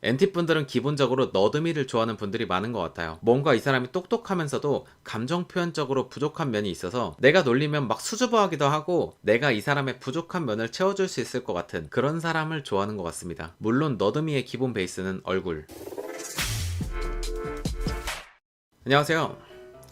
NT분들은 기본적으로 너드미를 좋아하는 분들이 많은 것 같아요. 뭔가 이 사람이 똑똑하면서도 감정 표현적으로 부족한 면이 있어서 내가 놀리면 막 수줍어하기도 하고 내가 이 사람의 부족한 면을 채워줄 수 있을 것 같은 그런 사람을 좋아하는 것 같습니다. 물론 너드미의 기본 베이스는 얼굴. 안녕하세요,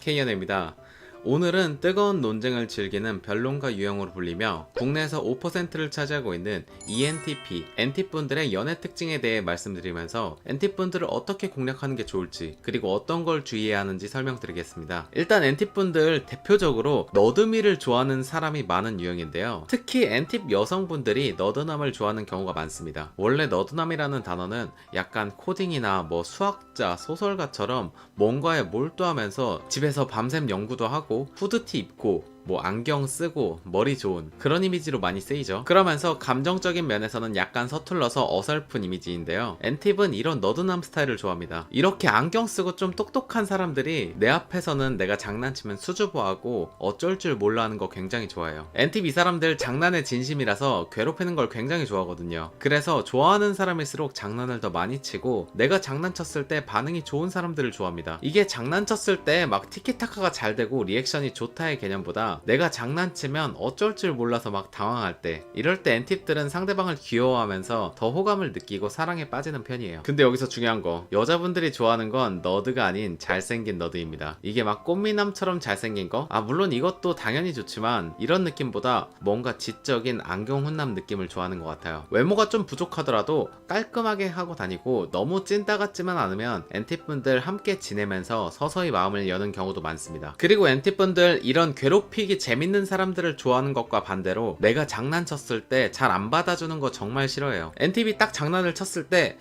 K연우입니다. 오늘은 뜨거운 논쟁을 즐기는 변론가 유형으로 불리며 국내에서 5%를 차지하고 있는 ENTP, NT분들의 연애 특징에 대해 말씀드리면서 NT분들을 어떻게 공략하는 게 좋을지, 그리고 어떤 걸 주의해야 하는지 설명드리겠습니다. 일단 NT분들 대표적으로 너드미를 좋아하는 사람이 많은 유형인데요. 특히 NT 여성분들이 너드남을 좋아하는 경우가 많습니다. 원래 너드남이라는 단어는 약간 코딩이나 수학자, 소설가처럼 뭔가에 몰두하면서 집에서 밤샘 연구도 하고 후드티 입고 안경 쓰고 머리 좋은 그런 이미지로 많이 쓰이죠. 그러면서 감정적인 면에서는 약간 서툴러서 어설픈 이미지인데요. NT는 이런 너드남 스타일을 좋아합니다. 이렇게 안경 쓰고 좀 똑똑한 사람들이 내 앞에서는 내가 장난치면 수줍어하고 어쩔 줄 몰라 하는 거 굉장히 좋아해요. NT 이 사람들 장난에 진심이라서 괴롭히는 걸 굉장히 좋아하거든요. 그래서 좋아하는 사람일수록 장난을 더 많이 치고 내가 장난쳤을 때 반응이 좋은 사람들을 좋아합니다. 이게 장난쳤을 때 막 티키타카가 잘 되고 리액션이 좋다의 개념보다 내가 장난치면 어쩔 줄 몰라서 막 당황할 때, 이럴 때 NT들은 상대방을 귀여워하면서 더 호감을 느끼고 사랑에 빠지는 편이에요. 근데 여기서 중요한 거, 여자분들이 좋아하는 건 너드가 아닌 잘생긴 너드입니다. 이게 막 꽃미남처럼 잘생긴 거? 물론 이것도 당연히 좋지만 이런 느낌보다 뭔가 지적인 안경 훈남 느낌을 좋아하는 것 같아요. 외모가 좀 부족하더라도 깔끔하게 하고 다니고 너무 찐따 같지만 않으면 NT분들 함께 지내면서 서서히 마음을 여는 경우도 많습니다. 그리고 NT분들 이런 괴롭히기 재밌는 사람들을 좋아하는 것과 반대로 내가 장난쳤을 때 잘 안 받아주는 거 정말 싫어해요. NTV 딱 장난을 쳤을 때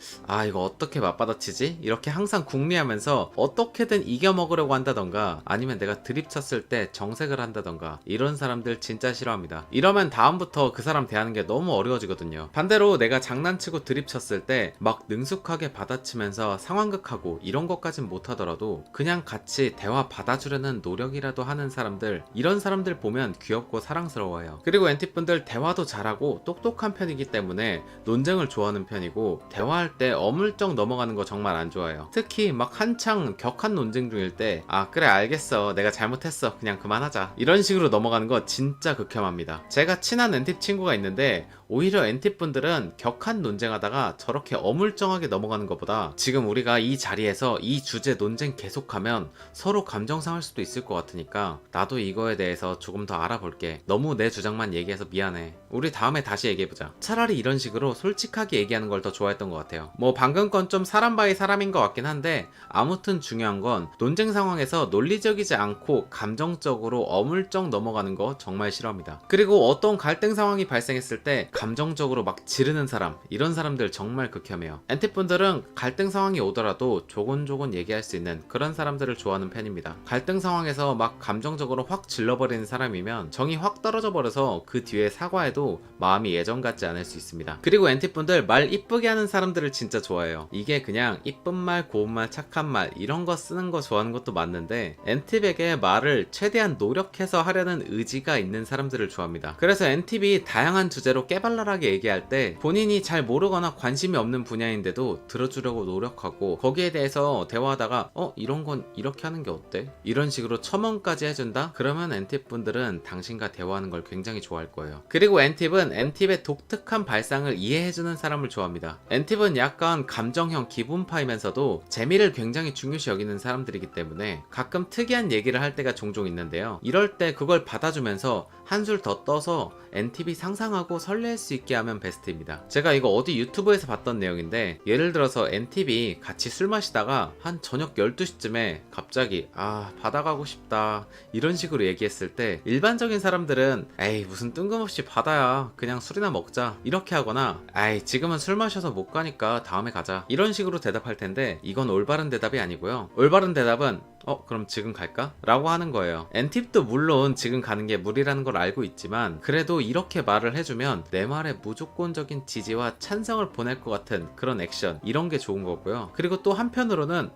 이거 어떻게 맞받아치지? 이렇게 항상 궁리하면서 어떻게든 이겨먹으려고 한다던가, 아니면 내가 드립 쳤을 때 정색을 한다던가, 이런 사람들 진짜 싫어합니다. 이러면 다음부터 그 사람 대하는 게 너무 어려워지거든요. 반대로 내가 장난치고 드립 쳤을 때 막 능숙하게 받아치면서 상황극하고 이런 것까진 못하더라도 그냥 같이 대화 받아주려는 노력이라도 하는 사람들, 이런 사람들 보면 귀엽고 사랑스러워요. 그리고 NT분들 대화도 잘하고 똑똑한 편이기 때문에 논쟁을 좋아하는 편이고, 대화할 때 어물쩍 넘어가는 거 정말 안 좋아해요. 특히 막 한창 격한 논쟁 중일 때 그래 알겠어, 내가 잘못했어, 그냥 그만하자, 이런 식으로 넘어가는 거 진짜 극혐합니다. 제가 친한 NT 친구가 있는데 오히려 NT분들은 격한 논쟁하다가 저렇게 어물쩡하게 넘어가는 것보다 지금 우리가 이 자리에서 이 주제 논쟁 계속하면 서로 감정 상할 수도 있을 것 같으니까 나도 이거에 대해서 조금 더 알아볼게, 너무 내 주장만 얘기해서 미안해, 우리 다음에 다시 얘기해보자, 차라리 이런 식으로 솔직하게 얘기하는 걸 더 좋아했던 것 같아요. 방금 건 좀 사람 바이 사람인 것 같긴 한데, 아무튼 중요한 건 논쟁 상황에서 논리적이지 않고 감정적으로 어물쩍 넘어가는 거 정말 싫어합니다. 그리고 어떤 갈등 상황이 발생했을 때 감정적으로 막 지르는 사람, 이런 사람들 정말 극혐해요. NT분들은 갈등 상황이 오더라도 조곤조곤 얘기할 수 있는 그런 사람들을 좋아하는 편입니다. 갈등 상황에서 막 감정적으로 확 질러버리는 사람이면 정이 확 떨어져 버려서 그 뒤에 사과해도 마음이 예전 같지 않을 수 있습니다. 그리고 NT분들 말 이쁘게 하는 사람들을 진짜 좋아해요. 이게 그냥 이쁜 말, 고운 말, 착한 말 이런 거 쓰는 거 좋아하는 것도 맞는데, NT에게 말을 최대한 노력해서 하려는 의지가 있는 사람들을 좋아합니다. 그래서 NT이 다양한 주제로 깨발랄하게 얘기할 때 본인이 잘 모르거나 관심이 없는 분야인데도 들어주려고 노력하고, 거기에 대해서 대화하다가 이런 건 이렇게 하는 게 어때? 이런 식으로 첨언까지 해준다? 그러면 NT분들은 당신과 대화하는 걸 굉장히 좋아할 거예요. 그리고 NT은 NT의 독특한 발상을 이해해주는 사람을 좋아합니다. NT는 약간 감정형 기분파이면서도 재미를 굉장히 중요시 여기는 사람들이기 때문에 가끔 특이한 얘기를 할 때가 종종 있는데요. 이럴 때 그걸 받아주면서 한술 더 떠서 NTV 상상하고 설렐 수 있게 하면 베스트입니다. 제가 이거 어디 유튜브에서 봤던 내용인데, 예를 들어서 NTV 같이 술 마시다가 한 저녁 12시쯤에 갑자기 바다 가고 싶다 이런 식으로 얘기했을 때, 일반적인 사람들은 에이 무슨 뜬금없이 바다야, 그냥 술이나 먹자 이렇게 하거나, 에이 지금은 술 마셔서 못 가니까 다음에 가자 이런 식으로 대답할 텐데, 이건 올바른 대답이 아니고요. 올바른 대답은 그럼 지금 갈까? 라고 하는 거예요. NT도 물론 지금 가는 게 무리라는 걸 알고 있지만, 그래도 이렇게 말을 해주면 내 말에 무조건적인 지지와 찬성을 보낼 것 같은 그런 액션, 이런 게 좋은 거고요. 그리고 또 한편으로는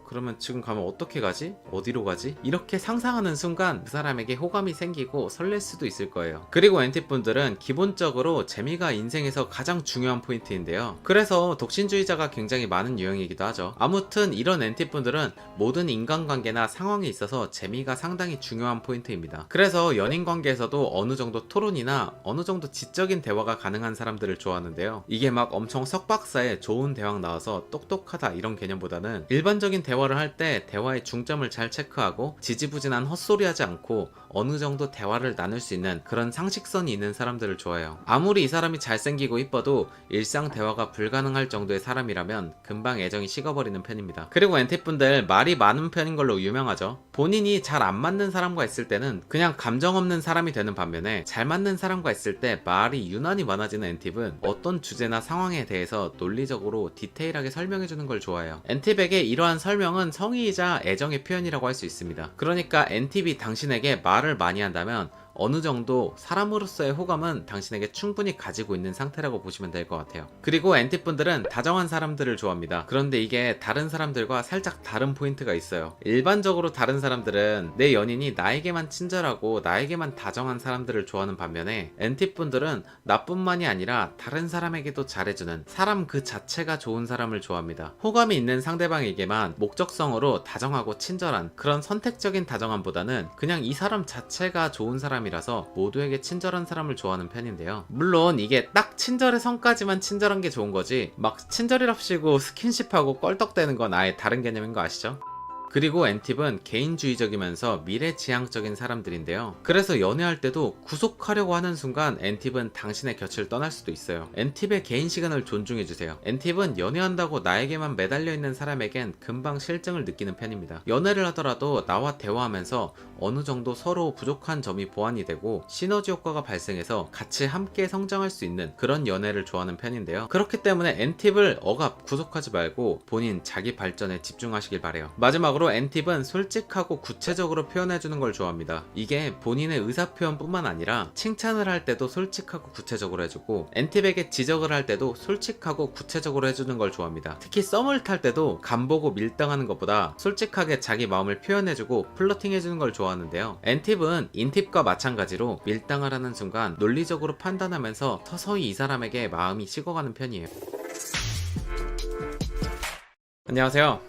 그러면 지금 가면 어떻게 가지? 어디로 가지? 이렇게 상상하는 순간 그 사람에게 호감이 생기고 설렐 수도 있을 거예요. 그리고 NT분들은 기본적으로 재미가 인생에서 가장 중요한 포인트인데요. 그래서 독신주의자가 굉장히 많은 유형이기도 하죠. 아무튼 이런 NT분들은 모든 인간관계나 상황에 있어서 재미가 상당히 중요한 포인트입니다. 그래서 연인관계에서도 어느 정도 토론이나 어느 정도 지적인 대화가 가능한 사람들을 좋아하는데요. 이게 막 엄청 석박사의 좋은 대화 나와서 똑똑하다 이런 개념보다는 일반적인 대화를 할 때 대화의 중점을 잘 체크하고 지지부진한 헛소리하지 않고 어느 정도 대화를 나눌 수 있는 그런 상식선이 있는 사람들을 좋아해요. 아무리 이 사람이 잘생기고 이뻐도 일상 대화가 불가능할 정도의 사람이라면 금방 애정이 식어버리는 편입니다. 그리고 NT분들 말이 많은 편인 걸로 유명하죠. 본인이 잘 안 맞는 사람과 있을 때는 그냥 감정 없는 사람이 되는 반면에 잘 맞는 사람과 있을 때 말이 유난히 많아지는 NT분 어떤 주제나 상황에 대해서 논리적으로 디테일하게 설명해주는 걸 좋아해요. NT백의 이러한 설명은 성의이자 애정의 표현이라고 할 수 있습니다. 그러니까 NTB 당신에게 말을 많이 한다면 어느 정도 사람으로서의 호감은 당신에게 충분히 가지고 있는 상태라고 보시면 될 것 같아요. 그리고 NT분들은 다정한 사람들을 좋아합니다. 그런데 이게 다른 사람들과 살짝 다른 포인트가 있어요. 일반적으로 다른 사람들은 내 연인이 나에게만 친절하고 나에게만 다정한 사람들을 좋아하는 반면에 NT분들은 나뿐만이 아니라 다른 사람에게도 잘해주는 사람 그 자체가 좋은 사람을 좋아합니다. 호감이 있는 상대방에게만 목적성으로 다정하고 친절한 그런 선택적인 다정함보다는 그냥 이 사람 자체가 좋은 사람 이라서 모두에게 친절한 사람을 좋아하는 편인데요. 물론 이게 딱 친절의 성까지만 친절한 게 좋은 거지 막 친절이랍시고 스킨십하고 껄떡대는 건 아예 다른 개념인 거 아시죠? 그리고 NT은 개인주의적이면서 미래지향적인 사람들인데요. 그래서 연애할 때도 구속하려고 하는 순간 NT은 당신의 곁을 떠날 수도 있어요. NT의 개인 시간을 존중해주세요. NT은 연애한다고 나에게만 매달려 있는 사람에겐 금방 실증을 느끼는 편입니다. 연애를 하더라도 나와 대화하면서 어느 정도 서로 부족한 점이 보완이 되고 시너지 효과가 발생해서 같이 함께 성장할 수 있는 그런 연애를 좋아하는 편인데요. 그렇기 때문에 NT를 억압, 구속하지 말고 본인 자기 발전에 집중하시길 바래요. 마지막으로 NT은 솔직하고 구체적으로 표현해주는 걸 좋아합니다. 이게 본인의 의사표현뿐만 아니라 칭찬을 할 때도 솔직하고 구체적으로 해주고 NT에게 지적을 할 때도 솔직하고 구체적으로 해주는 걸 좋아합니다. 특히 썸을 탈 때도 간보고 밀당하는 것보다 솔직하게 자기 마음을 표현해주고 플러팅해주는 걸 좋아하는데요. NT은 인팁과 마찬가지로 밀당을 하는 순간 논리적으로 판단하면서 서서히 이 사람에게 마음이 식어가는 편이에요. 안녕하세요,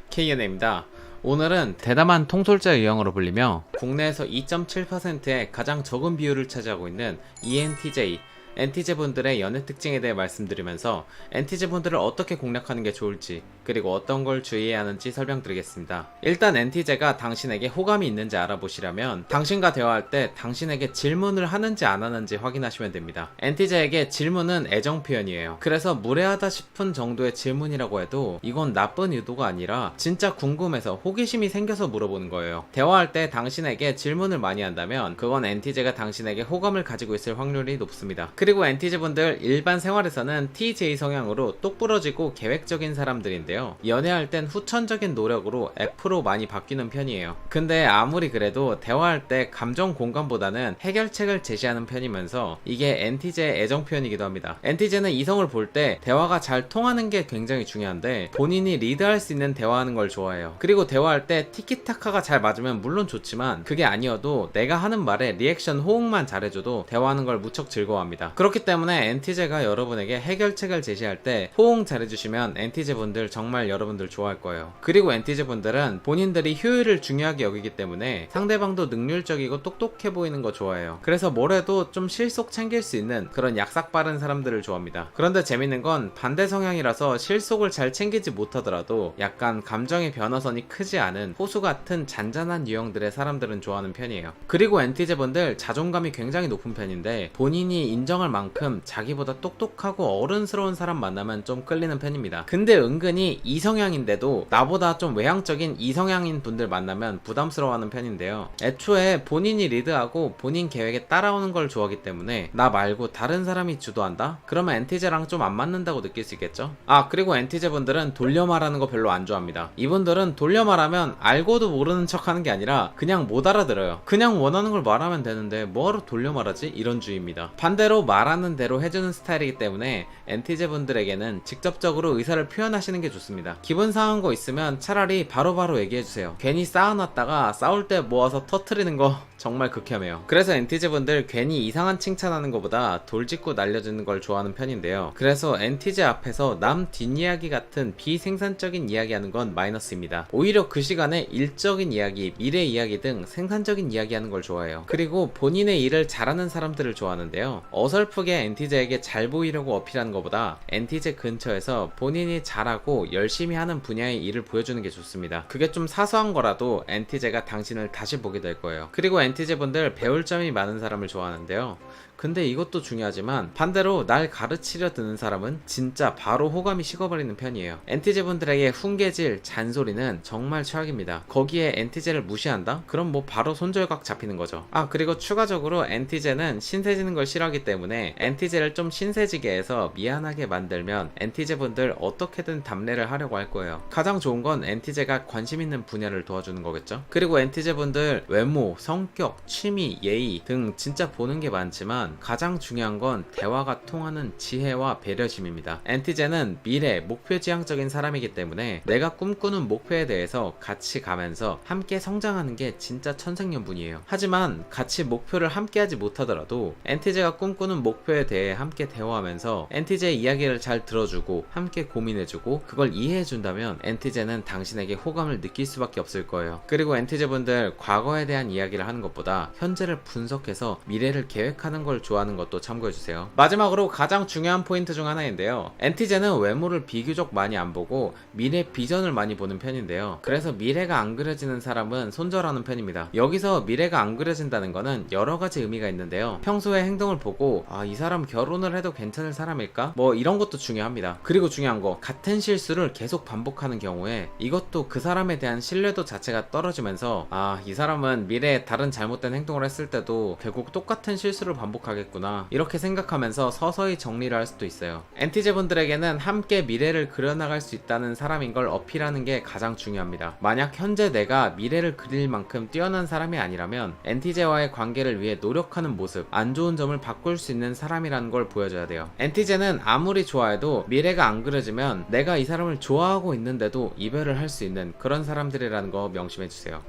KNA입니다. 오늘은 대담한 통솔자 유형으로 불리며 국내에서 2.7%의 가장 적은 비율을 차지하고 있는 ENTJ, NTJ분들의 연애 특징에 대해 말씀드리면서 NTJ분들을 어떻게 공략하는 게 좋을지 그리고 어떤 걸 주의해야 하는지 설명드리겠습니다. 일단 NTJ가 당신에게 호감이 있는지 알아보시려면 당신과 대화할 때 당신에게 질문을 하는지 안 하는지 확인하시면 됩니다. NTJ에게 질문은 애정 표현이에요. 그래서 무례하다 싶은 정도의 질문이라고 해도 이건 나쁜 의도가 아니라 진짜 궁금해서 호기심이 생겨서 물어보는 거예요. 대화할 때 당신에게 질문을 많이 한다면 그건 NTJ가 당신에게 호감을 가지고 있을 확률이 높습니다. 그리고 NTJ분들 일반 생활에서는 TJ 성향으로 똑부러지고 계획적인 사람들인데요. 연애할 땐 후천적인 노력으로 F로 많이 바뀌는 편이에요. 근데 아무리 그래도 대화할 때 감정 공감보다는 해결책을 제시하는 편이면서 이게 NTJ의 애정 표현이기도 합니다. NTJ는 이성을 볼 때 대화가 잘 통하는 게 굉장히 중요한데 본인이 리드할 수 있는 대화하는 걸 좋아해요. 그리고 대화할 때 티키타카가 잘 맞으면 물론 좋지만 그게 아니어도 내가 하는 말에 리액션 호응만 잘해줘도 대화하는 걸 무척 즐거워합니다. 그렇기 때문에 NTJ가 여러분에게 해결책을 제시할 때 호응 잘해주시면 NTJ분들 정말 여러분들 좋아할 거예요. 그리고 NTJ분들은 본인들이 효율을 중요하게 여기기 때문에 상대방도 능률적이고 똑똑해 보이는 거 좋아해요. 그래서 뭘 해도 좀 실속 챙길 수 있는 그런 약삭 빠른 사람들을 좋아합니다. 그런데 재밌는 건 반대 성향이라서 실속을 잘 챙기지 못하더라도 약간 감정의 변화선이 크지 않은 호수 같은 잔잔한 유형들의 사람들은 좋아하는 편이에요. 그리고 NTJ분들 자존감이 굉장히 높은 편인데 본인이 인정할 만큼 자기보다 똑똑하고 어른스러운 사람 만나면 좀 끌리는 편입니다. 근데 은근히 이성향인데도 나보다 좀 외향적인 이성향인 분들 만나면 부담스러워하는 편인데요. 애초에 본인이 리드하고 본인 계획에 따라오는 걸 좋아하기 때문에 나 말고 다른 사람이 주도한다? 그러면 NTJ랑 좀 안 맞는다고 느낄 수 있겠죠? 그리고 NTJ분들은 돌려 말하는 거 별로 안 좋아합니다. 이분들은 돌려 말하면 알고도 모르는 척 하는 게 아니라 그냥 못 알아들어요. 그냥 원하는 걸 말하면 되는데 뭐하러 돌려 말하지? 이런 주의입니다. 반대로 말하는 대로 해주는 스타일이기 때문에 NTJ분들에게는 직접적으로 의사를 표현하시는 게 좋습니다. 좋습니다. 기분 상한 거 있으면 차라리 바로바로 얘기해주세요. 괜히 쌓아놨다가 싸울 때 모아서 터트리는 거 정말 극혐해요. 그래서 NT제분들 괜히 이상한 칭찬하는 것보다 돌직구 날려주는 걸 좋아하는 편인데요. 그래서 NT제 앞에서 남 뒷이야기 같은 비생산적인 이야기하는 건 마이너스입니다. 오히려 그 시간에 일적인 이야기, 미래 이야기 등 생산적인 이야기하는 걸 좋아해요. 그리고 본인의 일을 잘하는 사람들을 좋아하는데요. 어설프게 NT제에게 잘 보이려고 어필하는 것보다 NT제 근처에서 본인이 잘하고 열심히 하는 분야의 일을 보여주는 게 좋습니다. 그게 좀 사소한 거라도 NT제가 당신을 다시 보게 될 거예요. 그리고 NT제분들 배울 점이 많은 사람을 좋아하는데요. 근데 이것도 중요하지만 반대로 날 가르치려 드는 사람은 진짜 바로 호감이 식어버리는 편이에요. NT제분들에게 훈계질, 잔소리는 정말 최악입니다. 거기에 NT제를 무시한다? 그럼 뭐 바로 손절각 잡히는 거죠. 그리고 추가적으로 NT제는 신세지는 걸 싫어하기 때문에 NT제를 좀 신세지게 해서 미안하게 만들면 NT제분들 어떻게든 답례를 하려고 할 거예요. 가장 좋은 건 NT제가 관심 있는 분야를 도와주는 거겠죠. 그리고 NT제분들 외모, 성격, 취미, 예의 등 진짜 보는 게 많지만 가장 중요한 건 대화가 통하는 지혜와 배려심입니다. NT제는 미래, 목표지향적인 사람이기 때문에 내가 꿈꾸는 목표에 대해서 같이 가면서 함께 성장하는 게 진짜 천생연분이에요. 하지만 같이 목표를 함께 하지 못하더라도 NT제가 꿈꾸는 목표에 대해 함께 대화하면서 NT제의 이야기를 잘 들어주고 함께 고민해주고 그걸 이해해준다면 NT제는 당신에게 호감을 느낄 수밖에 없을 거예요. 그리고 NT제분들 과거에 대한 이야기를 하는 것보다 현재를 분석해서 미래를 계획하는 걸 좋아하는 것도 참고해주세요. 마지막으로 가장 중요한 포인트 중 하나인데요. NT제는 외모를 비교적 많이 안 보고 미래 비전을 많이 보는 편인데요. 그래서 미래가 안 그려지는 사람은 손절하는 편입니다. 여기서 미래가 안 그려진다는 거는 여러 가지 의미가 있는데요. 평소의 행동을 보고 이 사람 결혼을 해도 괜찮을 사람일까? 뭐 이런 것도 중요합니다. 그리고 중요한 거, 같은 실수를 계속 반복하는 경우에 이것도 그 사람에 대한 신뢰도 자체가 떨어지면서 이 사람은 미래에 다른 잘못된 행동을 했을 때도 결국 똑같은 실수를 반복하겠구나 이렇게 생각하면서 서서히 정리를 할 수도 있어요. NT제분들에게는 함께 미래를 그려나갈 수 있다는 사람인 걸 어필하는 게 가장 중요합니다. 만약 현재 내가 미래를 그릴 만큼 뛰어난 사람이 아니라면 NT제와의 관계를 위해 노력하는 모습, 안 좋은 점을 바꿀 수 있는 사람이라는 걸 보여줘야 돼요. NT제는 아무리 좋아해도 미래가 안 그려지면 내가 이 사람을 좋아하고 있는데도 이별을 할 수 있는 그런 사람들이라는 거 명심해주세요.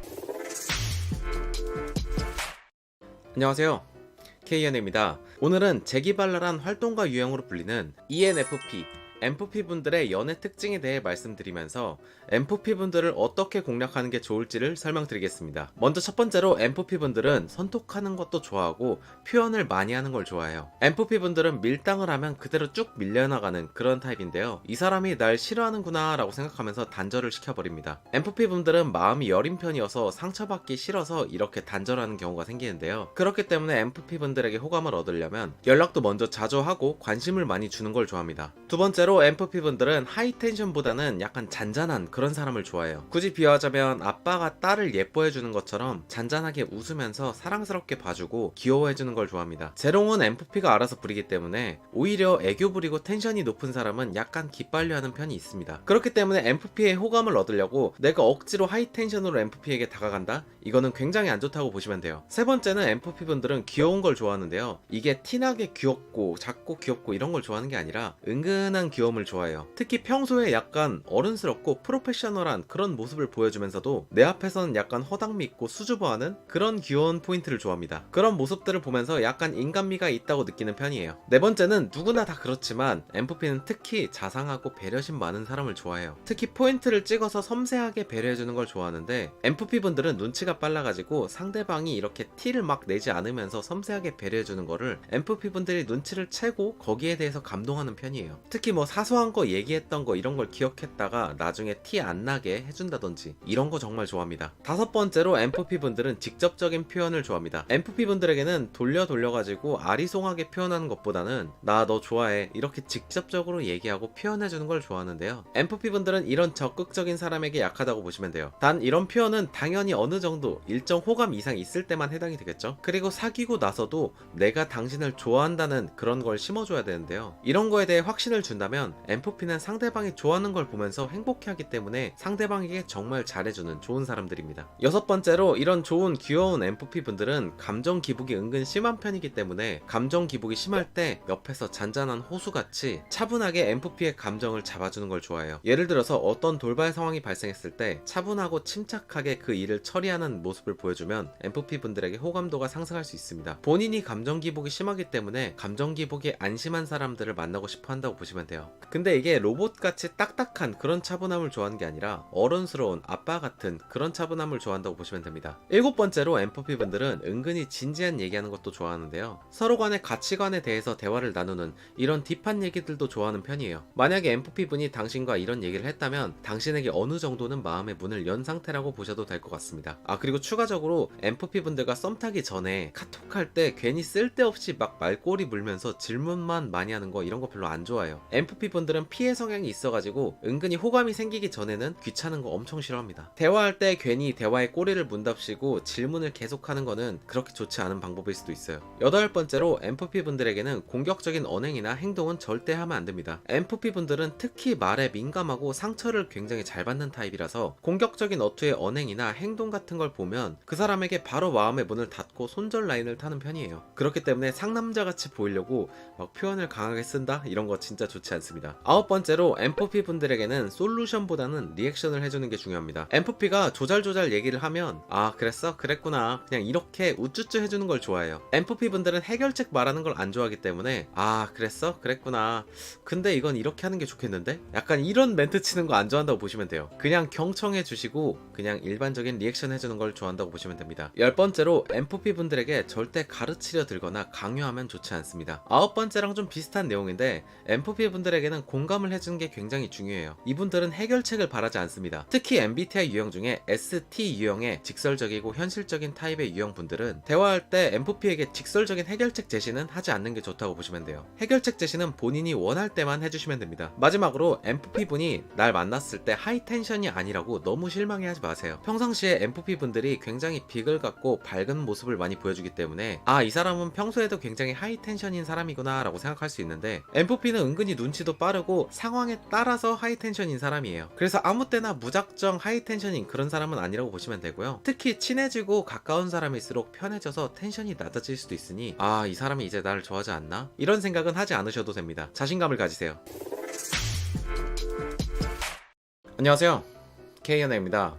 안녕하세요, K연입니다. 오늘은 재기발랄한 활동가 유형으로 불리는 ENFP, MFP 분들의 연애 특징에 대해 말씀드리면서 MFP 분들을 어떻게 공략하는 게 좋을지를 설명드리겠습니다. 먼저 첫 번째로 MFP 분들은 선톡하는 것도 좋아하고 표현을 많이 하는 걸 좋아해요. MFP 분들은 밀당을 하면 그대로 쭉 밀려나가는 그런 타입인데요. 이 사람이 날 싫어하는구나 라고 생각하면서 단절을 시켜버립니다. MFP 분들은 마음이 여린 편이어서 상처받기 싫어서 이렇게 단절하는 경우가 생기는데요. 그렇기 때문에 MFP 분들에게 호감을 얻으려면 연락도 먼저 자주 하고 관심을 많이 주는 걸 좋아합니다. 두 번째로 MFP 분들은 하이텐션보다는 약간 잔잔한 그런 사람을 좋아해요. 굳이 비유하자면 아빠가 딸을 예뻐해주는 것처럼 잔잔하게 웃으면서 사랑스럽게 봐주고 귀여워해주는 걸 좋아합니다. 재롱은 MFP가 알아서 부리기 때문에 오히려 애교 부리고 텐션이 높은 사람은 약간 기빨려하는 편이 있습니다. 그렇기 때문에 MFP의 호감을 얻으려고 내가 억지로 하이텐션으로 MFP에게 다가간다? 이거는 굉장히 안 좋다고 보시면 돼요. 세 번째는 MFP 분들은 귀여운 걸 좋아하는데요. 이게 티나게 귀엽고 작고 귀엽고 이런 걸 좋아하는 게 아니라 은근한 귀여움을 좋아해요. 특히 평소에 약간 어른스럽고 프로페셔널한 그런 모습을 보여주면서도 내 앞에서는 약간 허당미 있고 수줍어하는 그런 귀여운 포인트를 좋아합니다. 그런 모습들을 보면서 약간 인간미가 있다고 느끼는 편이에요. 네 번째는 누구나 다 그렇지만 MFP는 특히 자상하고 배려심 많은 사람을 좋아해요. 특히 포인트를 찍어서 섬세하게 배려해주는 걸 좋아하는데 MFP 분들은 눈치가 빨라가지고 상대방이 이렇게 티를 막 내지 않으면서 섬세하게 배려해주는 거를 MFP 분들이 눈치를 채고 거기에 대해서 감동하는 편이에요. 특히 뭐 사소한 거 얘기했던 거 이런 걸 기억했다가 나중에 티 안 나게 해준다든지 이런 거 정말 좋아합니다. 다섯 번째로 MFP 분들은 직접적인 표현을 좋아합니다. MFP 분들에게는 돌려가지고 아리송하게 표현하는 것보다는 나 너 좋아해 이렇게 직접적으로 얘기하고 표현해주는 걸 좋아하는데요. MFP 분들은 이런 적극적인 사람에게 약하다고 보시면 돼요. 단 이런 표현은 당연히 어느 정도 일정 호감 이상 있을 때만 해당이 되겠죠. 그리고 사귀고 나서도 내가 당신을 좋아한다는 그런 걸 심어줘야 되는데요. 이런 거에 대해 확신을 준다면 한다면 MFP는 상대방이 좋아하는 걸 보면서 행복해하기 때문에 상대방에게 정말 잘해주는 좋은 사람들입니다. 여섯 번째로 이런 좋은 귀여운 MFP 분들은 감정 기복이 은근 심한 편이기 때문에 감정 기복이 심할 때 옆에서 잔잔한 호수같이 차분하게 MFP의 감정을 잡아주는 걸 좋아해요. 예를 들어서 어떤 돌발 상황이 발생했을 때 차분하고 침착하게 그 일을 처리하는 모습을 보여주면 MFP 분들에게 호감도가 상승할 수 있습니다. 본인이 감정 기복이 심하기 때문에 감정 기복이 안 심한 사람들을 만나고 싶어 한다고 보시면 돼요. 근데 이게 로봇같이 딱딱한 그런 차분함을 좋아하는 게 아니라 어른스러운 아빠 같은 그런 차분함을 좋아한다고 보시면 됩니다. 일곱 번째로 MFP 분들은 은근히 진지한 얘기하는 것도 좋아하는데요. 서로 간의 가치관에 대해서 대화를 나누는 이런 딥한 얘기들도 좋아하는 편이에요. 만약에 MFP 분이 당신과 이런 얘기를 했다면 당신에게 어느 정도는 마음의 문을 연 상태라고 보셔도 될 것 같습니다. 그리고 추가적으로 MFP 분들과 썸 타기 전에 카톡할 때 괜히 쓸데없이 막 말꼬리 물면서 질문만 많이 하는 거 이런 거 별로 안 좋아해요. MFP 분들은 피해 성향이 있어가지고 은근히 호감이 생기기 전에는 귀찮은 거 엄청 싫어합니다. 대화할 때 괜히 대화에 꼬리를 문답시고 질문을 계속하는 거는 그렇게 좋지 않은 방법일 수도 있어요. 여덟 번째로 MFP 분들에게는 공격적인 언행이나 행동은 절대 하면 안 됩니다. MFP 분들은 특히 말에 민감하고 상처를 굉장히 잘 받는 타입이라서 공격적인 어투의 언행이나 행동 같은 걸 보면 그 사람에게 바로 마음의 문을 닫고 손절 라인을 타는 편이에요. 그렇기 때문에 상남자같이 보이려고 막 표현을 강하게 쓴다? 이런 거 진짜 좋지 않습니다. 아홉 번째로 MFP 분들에게는 솔루션보다는 리액션을 해주는 게 중요합니다. MFP가 조잘조잘 얘기를 하면 그랬어? 그랬구나 그냥 이렇게 우쭈쭈 해주는 걸 좋아해요. MFP 분들은 해결책 말하는 걸 안 좋아하기 때문에 그랬어? 그랬구나 근데 이건 이렇게 하는 게 좋겠는데? 약간 이런 멘트 치는 거 안 좋아한다고 보시면 돼요. 그냥 경청해 주시고 그냥 일반적인 리액션 해주는 걸 좋아한다고 보시면 됩니다. 열 번째로 MFP 분들에게 절대 가르치려 들거나 강요하면 좋지 않습니다. 아홉 번째랑 좀 비슷한 내용인데 MFP 분들에게는 공감을 해주는 게 굉장히 중요해요. 이분들은 해결책을 바라지 않습니다. 특히 MBTI 유형 중에 ST 유형의 직설적이고 현실적인 타입의 유형분들은 대화할 때 MFP에게 직설적인 해결책 제시는 하지 않는 게 좋다고 보시면 돼요. 해결책 제시는 본인이 원할 때만 해주시면 됩니다. 마지막으로 MFP 분이 날 만났을 때 하이텐션이 아니라고 너무 실망해하지 마세요. 평상시에 MFP 분들이 굉장히 빅을 갖고 밝은 모습을 많이 보여주기 때문에 이 사람은 평소에도 굉장히 하이텐션인 사람이구나 라고 생각할 수 있는데 MFP는 은근히 눈치도 빠르고 상황에 따라서 하이텐션인 사람이에요. 그래서 아무 때나 무작정 하이텐션인 그런 사람은 아니라고 보시면 되고요. 특히 친해지고 가까운 사람일수록 편해져서 텐션이 낮아질 수도 있으니 이 사람이 이제 나를 좋아하지 않나? 이런 생각은 하지 않으셔도 됩니다. 자신감을 가지세요. 안녕하세요, K연아입니다.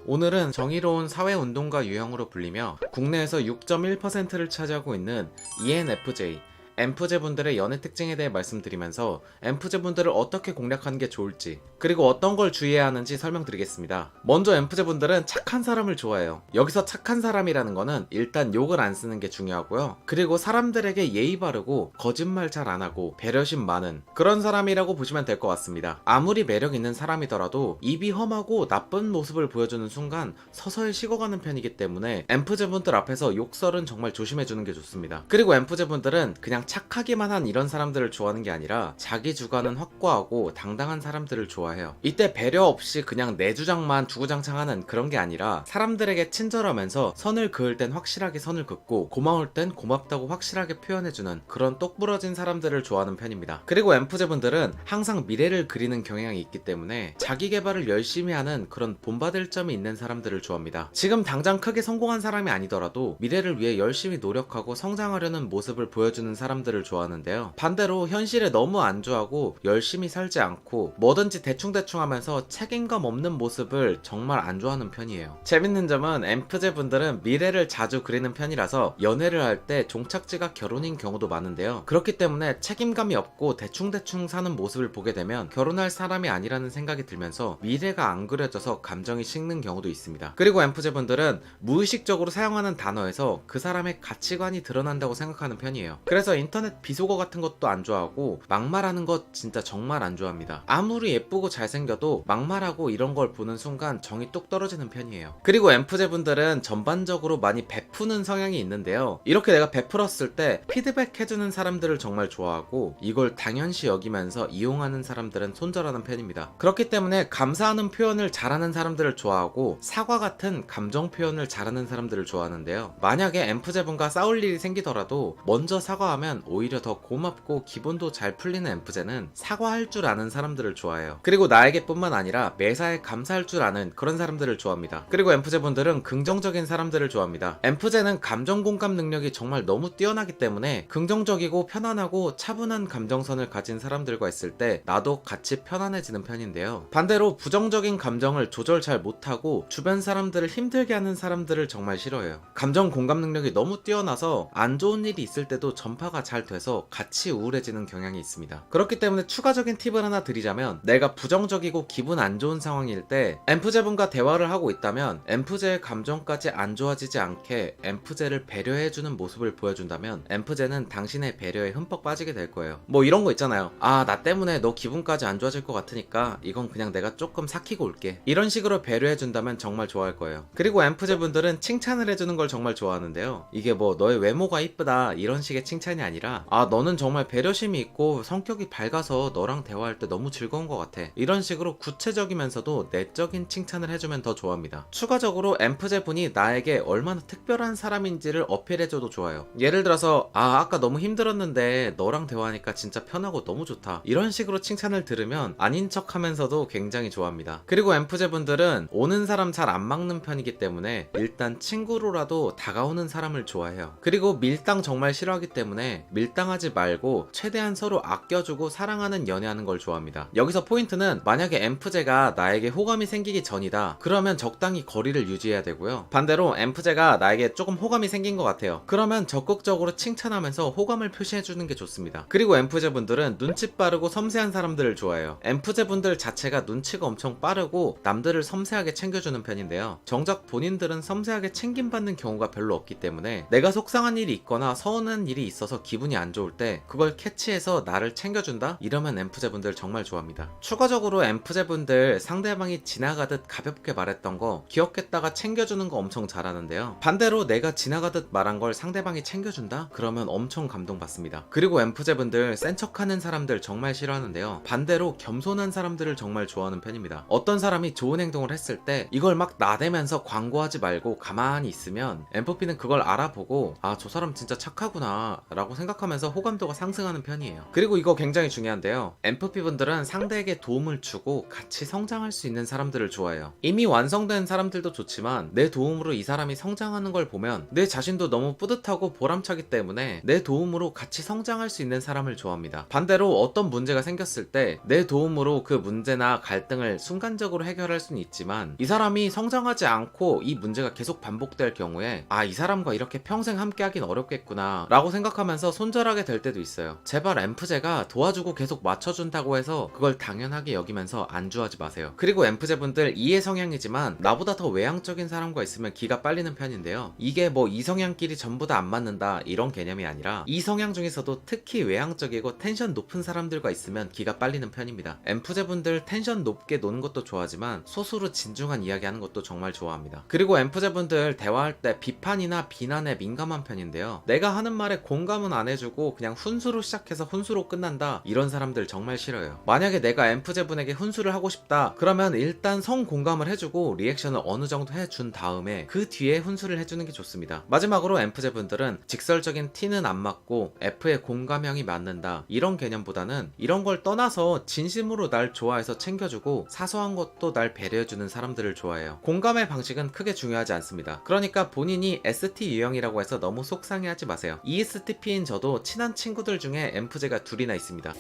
오늘은 정의로운 사회운동가 유형으로 불리며 국내에서 6.1%를 차지하고 있는 ENFJ 엠프제분들의 연애 특징에 대해 말씀드리면서 엠프제분들을 어떻게 공략하는 게 좋을지 그리고 어떤 걸 주의해야 하는지 설명드리겠습니다. 먼저 엠프제분들은 착한 사람을 좋아해요. 여기서 착한 사람이라는 거는 일단 욕을 안 쓰는 게 중요하고요. 그리고 사람들에게 예의 바르고 거짓말 잘 안 하고 배려심 많은 그런 사람이라고 보시면 될 것 같습니다. 아무리 매력 있는 사람이더라도 입이 험하고 나쁜 모습을 보여주는 순간 서서히 식어가는 편이기 때문에 엠프제분들 앞에서 욕설은 정말 조심해주는 게 좋습니다. 그리고 엠프제분들은 그냥 착하기만 한 이런 사람들을 좋아하는 게 아니라 자기 주관은 확고하고 당당한 사람들을 좋아해요. 이때 배려 없이 그냥 내 주장만 주구장창하는 그런 게 아니라 사람들에게 친절하면서 선을 그을 땐 확실하게 선을 긋고 고마울 땐 고맙다고 확실하게 표현해주는 그런 똑부러진 사람들을 좋아하는 편입니다. 그리고 엠프제분들은 항상 미래를 그리는 경향이 있기 때문에 자기 개발을 열심히 하는 그런 본받을 점이 있는 사람들을 좋아합니다. 지금 당장 크게 성공한 사람이 아니더라도 미래를 위해 열심히 노력하고 성장하려는 모습을 보여주는 사람들을 좋아하는데요. 반대로 현실에 너무 안주하고 열심히 살지 않고 뭐든지 대충대충 하면서 책임감 없는 모습을 정말 안 좋아하는 편이에요. 재밌는 점은 엠프제 분들은 미래를 자주 그리는 편이라서 연애를 할 때 종착지가 결혼인 경우도 많은데요. 그렇기 때문에 책임감이 없고 대충대충 사는 모습을 보게 되면 결혼할 사람이 아니라는 생각이 들면서 미래가 안 그려져서 감정이 식는 경우도 있습니다. 그리고 엠프제 분들은 무의식적으로 사용하는 단어에서 그 사람의 가치관이 드러난다고 생각하는 편이에요. 그래서 인터넷 비속어 같은 것도 안 좋아하고 막말하는 것 진짜 정말 안 좋아합니다. 아무리 예쁘고 잘생겨도 막말하고 이런 걸 보는 순간 정이 뚝 떨어지는 편이에요. 그리고 엠프제 분들은 전반적으로 많이 베푸는 성향이 있는데요. 이렇게 내가 베풀었을 때 피드백 해주는 사람들을 정말 좋아하고 이걸 당연시 여기면서 이용하는 사람들은 손절하는 편입니다. 그렇기 때문에 감사하는 표현을 잘하는 사람들을 좋아하고 사과 같은 감정 표현을 잘하는 사람들을 좋아하는데요. 만약에 엠프제 분과 싸울 일이 생기더라도 먼저 사과하면 해준다면 오히려 더 고맙고 기분도 잘 풀리는 엠프제는 사과할 줄 아는 사람들을 좋아해요. 그리고 나에게 뿐만 아니라 매사에 감사할 줄 아는 그런 사람들을 좋아합니다. 그리고 엠프제 분들은 긍정적인 사람들을 좋아합니다. 엠프제는 감정 공감 능력이 정말 너무 뛰어나기 때문에 긍정적이고 편안하고 차분한 감정선을 가진 사람들과 있을 때 나도 같이 편안해지는 편인데요. 반대로 부정적인 감정을 조절 잘 못하고 주변 사람들을 힘들게 하는 사람들을 정말 싫어해요. 감정 공감 능력이 너무 뛰어나서 안 좋은 일이 있을 때도 전파가 잘 돼서 같이 우울해지는 경향이 있습니다. 그렇기 때문에 추가적인 팁을 하나 드리자면, 내가 부정적이고 기분 안 좋은 상황일 때 엠프제분과 대화를 하고 있다면 엠프제의 감정까지 안 좋아지지 않게 엠프제를 배려해주는 모습을 보여준다면 엠프제는 당신의 배려에 흠뻑 빠지게 될 거예요. 뭐 이런 거 있잖아요. 아, 나 때문에 너 기분까지 안 좋아질 것 같으니까 이건 그냥 내가 조금 삭히고 올게. 이런 식으로 배려해준다면 정말 좋아할 거예요. 그리고 엠프제 분들은 칭찬을 해주는 걸 정말 좋아하는데요. 이게 뭐 너의 외모가 이쁘다 이런 식의 칭찬이 아니라, 아, 너는 정말 배려심이 있고 성격이 밝아서 너랑 대화할 때 너무 즐거운 것 같아, 이런 식으로 구체적이면서도 내적인 칭찬을 해주면 더 좋아합니다. 추가적으로 엠프제 분이 나에게 얼마나 특별한 사람인지를 어필해줘도 좋아요. 예를 들어서, 아, 아까 너무 힘들었는데 너랑 대화하니까 진짜 편하고 너무 좋다, 이런 식으로 칭찬을 들으면 아닌 척 하면서도 굉장히 좋아합니다. 그리고 엠프제 분들은 오는 사람 잘 안 막는 편이기 때문에 일단 친구로라도 다가오는 사람을 좋아해요. 그리고 밀당 정말 싫어하기 때문에 밀당하지 말고 최대한 서로 아껴주고 사랑하는 연애하는 걸 좋아합니다. 여기서 포인트는, 만약에 엠프제가 나에게 호감이 생기기 전이다 그러면 적당히 거리를 유지해야 되고요. 반대로 엠프제가 나에게 조금 호감이 생긴 것 같아요. 그러면 적극적으로 칭찬하면서 호감을 표시해주는 게 좋습니다. 그리고 엠프제 분들은 눈치 빠르고 섬세한 사람들을 좋아해요. 엠프제 분들 자체가 눈치가 엄청 빠르고 남들을 섬세하게 챙겨주는 편인데요. 정작 본인들은 섬세하게 챙김받는 경우가 별로 없기 때문에 내가 속상한 일이 있거나 서운한 일이 있어서 기분이 안 좋을 때 그걸 캐치해서 나를 챙겨준다? 이러면 엠프제 분들 정말 좋아합니다. 추가적으로 엠프제 분들 상대방이 지나가듯 가볍게 말했던 거 기억했다가 챙겨주는 거 엄청 잘하는데요. 반대로 내가 지나가듯 말한 걸 상대방이 챙겨준다? 그러면 엄청 감동받습니다. 그리고 엠프제 분들 센 척하는 사람들 정말 싫어하는데요. 반대로 겸손한 사람들을 정말 좋아하는 편입니다. 어떤 사람이 좋은 행동을 했을 때 이걸 막 나대면서 광고하지 말고 가만히 있으면 엠프피는 그걸 알아보고, 아, 저 사람 진짜 착하구나 라고 생각하면서 호감도가 상승하는 편이에요. 그리고 이거 굉장히 중요한데요. 엠프피 분들은 상대에게 도움을 주고 같이 성장할 수 있는 사람들을 좋아해요. 이미 완성된 사람들도 좋지만 내 도움으로 이 사람이 성장하는 걸 보면 내 자신도 너무 뿌듯하고 보람차기 때문에 내 도움으로 같이 성장할 수 있는 사람을 좋아합니다. 반대로 어떤 문제가 생겼을 때 내 도움으로 그 문제나 갈등을 순간적으로 해결할 수는 있지만 이 사람이 성장하지 않고 이 문제가 계속 반복될 경우에, 아, 이 사람과 이렇게 평생 함께 하긴 어렵겠구나 라고 생각하면서 손절하게 될 때도 있어요. 제발 엠프제가 도와주고 계속 맞춰준다고 해서 그걸 당연하게 여기면서 안주하지 마세요. 그리고 엠프제 분들 이해 성향이지만 나보다 더 외향적인 사람과 있으면 기가 빨리는 편인데요. 이게 뭐 이성향끼리 전부 다 안 맞는다 이런 개념이 아니라 이 성향 중에서도 특히 외향적이고 텐션 높은 사람들과 있으면 기가 빨리는 편입니다. 엠프제 분들 텐션 높게 노는 것도 좋아하지만 소수로 진중한 이야기하는 것도 정말 좋아합니다. 그리고 엠프제 분들 대화할 때 비판이나 비난에 민감한 편인데요. 내가 하는 말에 공감은 안 해주고 그냥 훈수로 시작해서 훈수로 끝난다, 이런 사람들 정말 싫어요. 만약에 내가 엠프제 분에게 훈수를 하고 싶다 그러면 일단 성공감을 해주고 리액션을 어느 정도 해준 다음에 그 뒤에 훈수를 해주는 게 좋습니다. 마지막으로 엠프제 분들은 직설적인 T는 안 맞고 F의 공감형이 맞는다 이런 개념보다는 이런 걸 떠나서 진심으로 날 좋아해서 챙겨주고 사소한 것도 날 배려해주는 사람들을 좋아해요. 공감의 방식은 크게 중요하지 않습니다. 그러니까 본인이 ST 유형이라고 해서 너무 속상해하지 마세요. ESTP인 저도 친한 친구들 중에 엠프제가 둘이나 있습니다.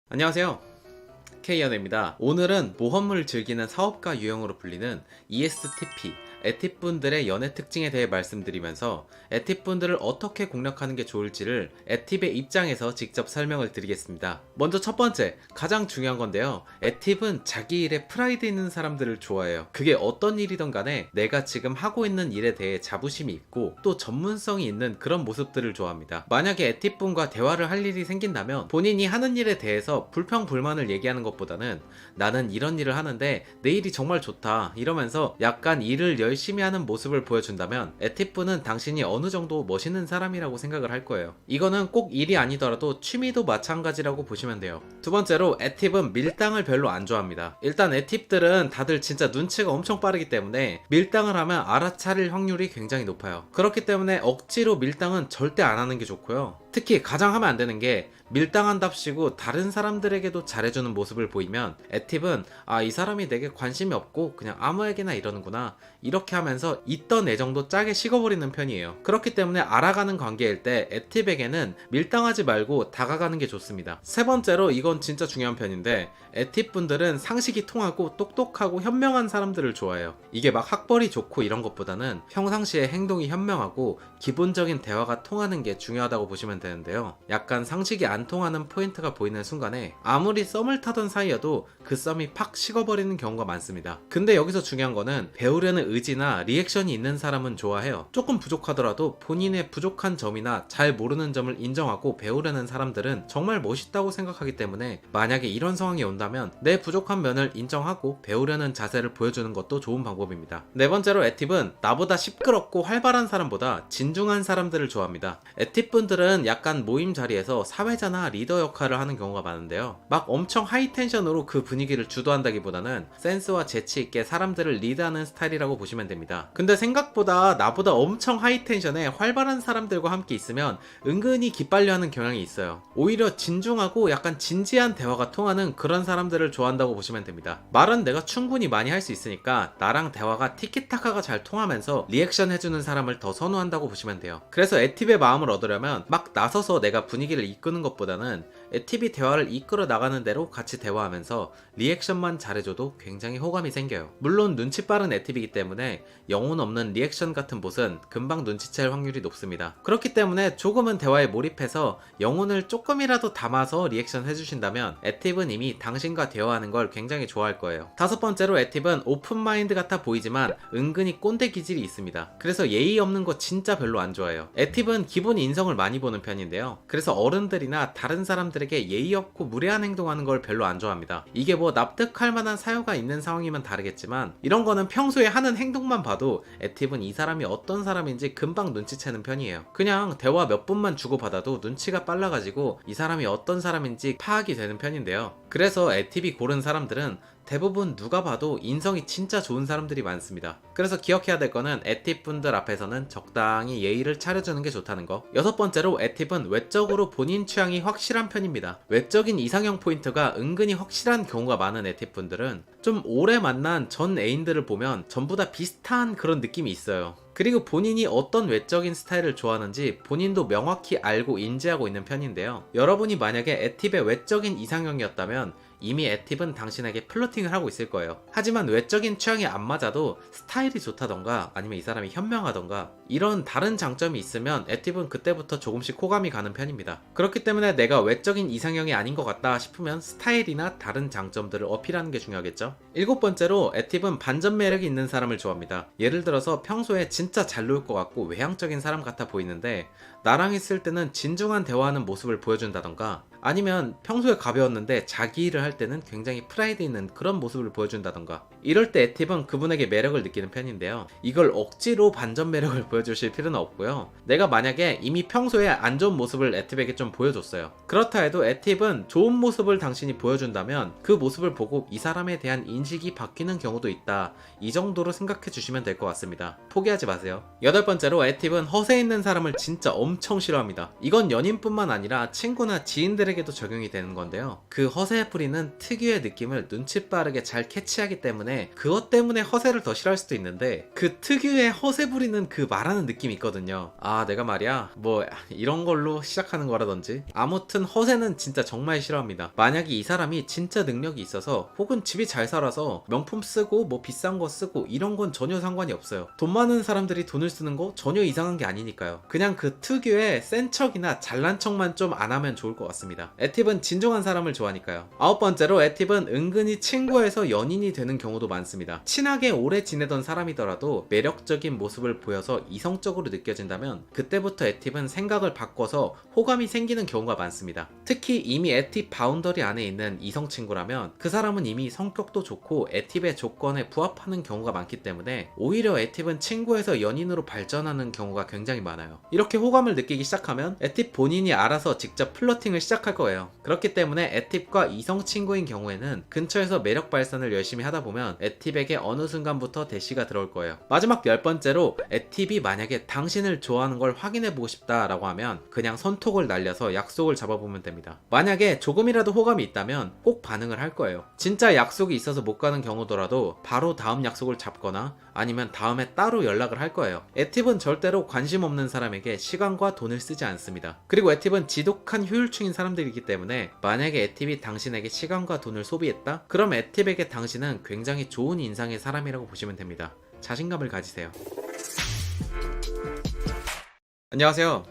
안녕하세요, K연우입니다. 오늘은 모험을 즐기는 사업가 유형으로 불리는 ESTP 에팁분들의 연애 특징에 대해 말씀드리면서 에팁분들을 어떻게 공략하는 게 좋을지를 에팁의 입장에서 직접 설명을 드리겠습니다. 먼저 첫 번째, 가장 중요한 건데요. 에팁은 자기 일에 프라이드 있는 사람들을 좋아해요. 그게 어떤 일이든 간에 내가 지금 하고 있는 일에 대해 자부심이 있고 또 전문성이 있는 그런 모습들을 좋아합니다. 만약에 에팁분과 대화를 할 일이 생긴다면 본인이 하는 일에 대해서 불평불만을 얘기하는 것보다는 나는 이런 일을 하는데 내 일이 정말 좋다 이러면서 약간 일을 열심히 하는 모습을 보여준다면 에티프는 당신이 어느 정도 멋있는 사람이라고 생각을 할 거예요. 이거는 꼭 일이 아니더라도 취미도 마찬가지라고 보시면 돼요. 두 번째로 에팁은 밀당을 별로 안 좋아합니다. 일단 에팁들은 다들 진짜 눈치가 엄청 빠르기 때문에 밀당을 하면 알아차릴 확률이 굉장히 높아요. 그렇기 때문에 억지로 밀당은 절대 안 하는 게 좋고요. 특히 가장 하면 안 되는 게 밀당한답시고 다른 사람들에게도 잘해주는 모습을 보이면 에팁은 이 사람이 내게 관심이 없고 그냥 아무에게나 이러는구나 이렇게 하면서 있던 애정도 짜게 식어버리는 편이에요. 그렇기 때문에 알아가는 관계일 때 에팁에게는 밀당하지 말고 다가가는 게 좋습니다. 세 번째로 이건 진짜 중요한 편인데 에팁 분들은 상식이 통하고 똑똑하고 현명한 사람들을 좋아해요. 이게 막 학벌이 좋고 이런 것보다는 평상시에 행동이 현명하고 기본적인 대화가 통하는 게 중요하다고 보시면 되는데요. 약간 상식이 안 통하는 포인트가 보이는 순간에 아무리 썸을 타던 사이여도 그 썸이 팍 식어버리는 경우가 많습니다. 근데 여기서 중요한 거는 배우려는 의지나 리액션이 있는 사람은 좋아해요. 조금 부족하더라도 본인의 부족한 점이나 잘 모르는 점을 인정하고 배우려는 사람들은 정말 멋있다고 생각하기 때문에 만약에 이런 상황이 온다면 내 부족한 면을 인정하고 배우려는 자세를 보여주는 것도 좋은 방법입니다. 네 번째로 에팁은 나보다 시끄럽고 활발한 사람보다 진중한 사람들을 좋아합니다. 에팁 분들은 약간 모임 자리에서 사회자나 리더 역할을 하는 경우가 많은데요. 막 엄청 하이텐션으로 그 분위기를 주도한다기보다는 센스와 재치 있게 사람들을 리드하는 스타일이라고 보시면 됩니다. 근데 생각보다 나보다 엄청 하이텐션에 활발한 사람들과 함께 있으면 은근히 기빨려하는 경향이 있어요. 오히려 진중하고 약간 진지한 대화가 통하는 그런 사람들을 좋아한다고 보시면 됩니다. 말은 내가 충분히 많이 할 수 있으니까 나랑 대화가 티키타카가 잘 통하면서 리액션 해주는 사람을 더 선호한다고 보시면 돼요. 그래서 에팁의 마음을 얻으려면 막 나서서 내가 분위기를 이끄는 것보다는 에팁이 대화를 이끌어 나가는 대로 같이 대화하면서 리액션만 잘해줘도 굉장히 호감이 생겨요. 물론 눈치 빠른 에팁이기 때문에 영혼 없는 리액션 같은 못은 금방 눈치챌 확률이 높습니다. 그렇기 때문에 조금은 대화에 몰입해서 영혼을 조금이라도 담아서 리액션 해주신다면 에팁은 이미 당신과 대화하는 걸 굉장히 좋아할 거예요. 다섯 번째로 에팁은 오픈마인드 같아 보이지만 은근히 꼰대 기질이 있습니다. 그래서 예의 없는 거 진짜 별로 안 좋아해요. 에팁은 기본 인성을 많이 보는 편인데요. 그래서 어른들이나 다른 사람들에게 예의 없고 무례한 행동하는 걸 별로 안 좋아합니다. 이게 뭐 납득할 만한 사유가 있는 상황이면 다르겠지만 이런 거는 평소에 하는 행동만 봐도 에팁은 이 사람이 어떤 사람인지 금방 눈치채는 편이에요. 그냥 대화 몇 분만 주고받아도 눈치가 빨라가지고 이 사람이 어떤 사람인지 파악이 되는 편인데요. 그래서 에팁이 고른 사람들은 대부분 누가 봐도 인성이 진짜 좋은 사람들이 많습니다. 그래서 기억해야 될 거는 에팁 분들 앞에서는 적당히 예의를 차려주는 게 좋다는 거. 여섯 번째로 에팁은 외적으로 본인 취향이 확실한 편입니다. 외적인 이상형 포인트가 은근히 확실한 경우가 많은 에팁 분들은 좀 오래 만난 전 애인들을 보면 전부 다 비슷한 그런 느낌이 있어요. 그리고 본인이 어떤 외적인 스타일을 좋아하는지 본인도 명확히 알고 인지하고 있는 편인데요. 여러분이 만약에 에팁의 외적인 이상형이었다면 이미 에팁은 당신에게 플러팅을 하고 있을 거예요. 하지만 외적인 취향이 안 맞아도 스타일이 좋다던가 아니면 이 사람이 현명하던가 이런 다른 장점이 있으면 에팁은 그때부터 조금씩 호감이 가는 편입니다. 그렇기 때문에 내가 외적인 이상형이 아닌 것 같다 싶으면 스타일이나 다른 장점들을 어필하는 게 중요하겠죠. 일곱 번째로 에팁은 반전 매력이 있는 사람을 좋아합니다. 예를 들어서 평소에 진짜 잘 놀 것 같고 외향적인 사람 같아 보이는데 나랑 있을 때는 진중한 대화하는 모습을 보여준다던가 아니면 평소에 가벼웠는데 자기 일을 할 때는 굉장히 프라이드 있는 그런 모습을 보여준다던가 이럴 때 에팁은 그분에게 매력을 느끼는 편인데요. 이걸 억지로 반전 매력을 보여주실 필요는 없고요. 내가 만약에 이미 평소에 안 좋은 모습을 에팁에게 좀 보여줬어요. 그렇다 해도 에팁은 좋은 모습을 당신이 보여준다면 그 모습을 보고 이 사람에 대한 인식이 바뀌는 경우도 있다. 이 정도로 생각해 주시면 될 것 같습니다. 포기하지 마세요. 여덟 번째로 에팁은 허세 있는 사람을 진짜 엄청 싫어합니다. 이건 연인뿐만 아니라 친구나 지인들에게도 적용이 되는 건데요. 그 허세 부리는 특유의 느낌을 눈치 빠르게 잘 캐치하기 때문에 그것 때문에 허세를 더 싫어할 수도 있는데 그 특유의 허세 부리는 그 말하는 느낌이 있거든요. 내가 말이야 뭐 이런 걸로 시작하는 거라든지 아무튼 허세는 진짜 정말 싫어합니다. 만약에 이 사람이 진짜 능력이 있어서 혹은 집이 잘 살아서 명품 쓰고 뭐 비싼 거 쓰고 이런 건 전혀 상관이 없어요. 돈 많은 사람들이 돈을 쓰는 거 전혀 이상한 게 아니니까요. 그냥 그 특유의 센 척이나 잘난 척만 좀 안 하면 좋을 것 같습니다. 좋아합니다. 에팁은 진중한 사람을 좋아하니까요. 9번째로 에팁은 은근히 친구에서 연인이 되는 경우도 많습니다. 친하게 오래 지내던 사람이더라도 매력적인 모습을 보여서 이성적으로 느껴진다면 그때부터 에팁은 생각을 바꿔서 호감이 생기는 경우가 많습니다. 특히 이미 에팁 바운더리 안에 있는 이성 친구라면 그 사람은 이미 성격도 좋고 에팁의 조건에 부합하는 경우가 많기 때문에 오히려 에팁은 친구에서 연인으로 발전하는 경우가 굉장히 많아요. 이렇게 호감을 느끼기 시작하면 에팁 본인이 알아서 직접 플러팅을 시작할 거예요. 그렇기 때문에 에팁과 이성 친구인 경우에는 근처에서 매력 발산을 열심히 하다 보면 에팁에게 어느 순간부터 대시가 들어올 거예요. 마지막 10번째로 에팁이 만약에 당신을 좋아하는 걸 확인해보고 싶다라고 하면 그냥 손톱을 날려서 약속을 잡아보면 됩니다. 만약에 조금이라도 호감이 있다면 꼭 반응을 할 거예요. 진짜 약속이 있어서 못 가는 경우더라도 바로 다음 약속을 잡거나 아니면 다음에 따로 연락을 할 거예요. 에팁은 절대로 관심 없는 사람에게 시간과 돈을 쓰지 않습니다. 그리고 에팁은 지독한 효율충인 사람들이기 때문에 만약에 에팁이 당신에게 시간과 돈을 소비했다? 그럼 에팁에게 당신은 굉장히 좋은 인상의 사람이라고 보시면 됩니다. 자신감을 가지세요. 안녕하세요,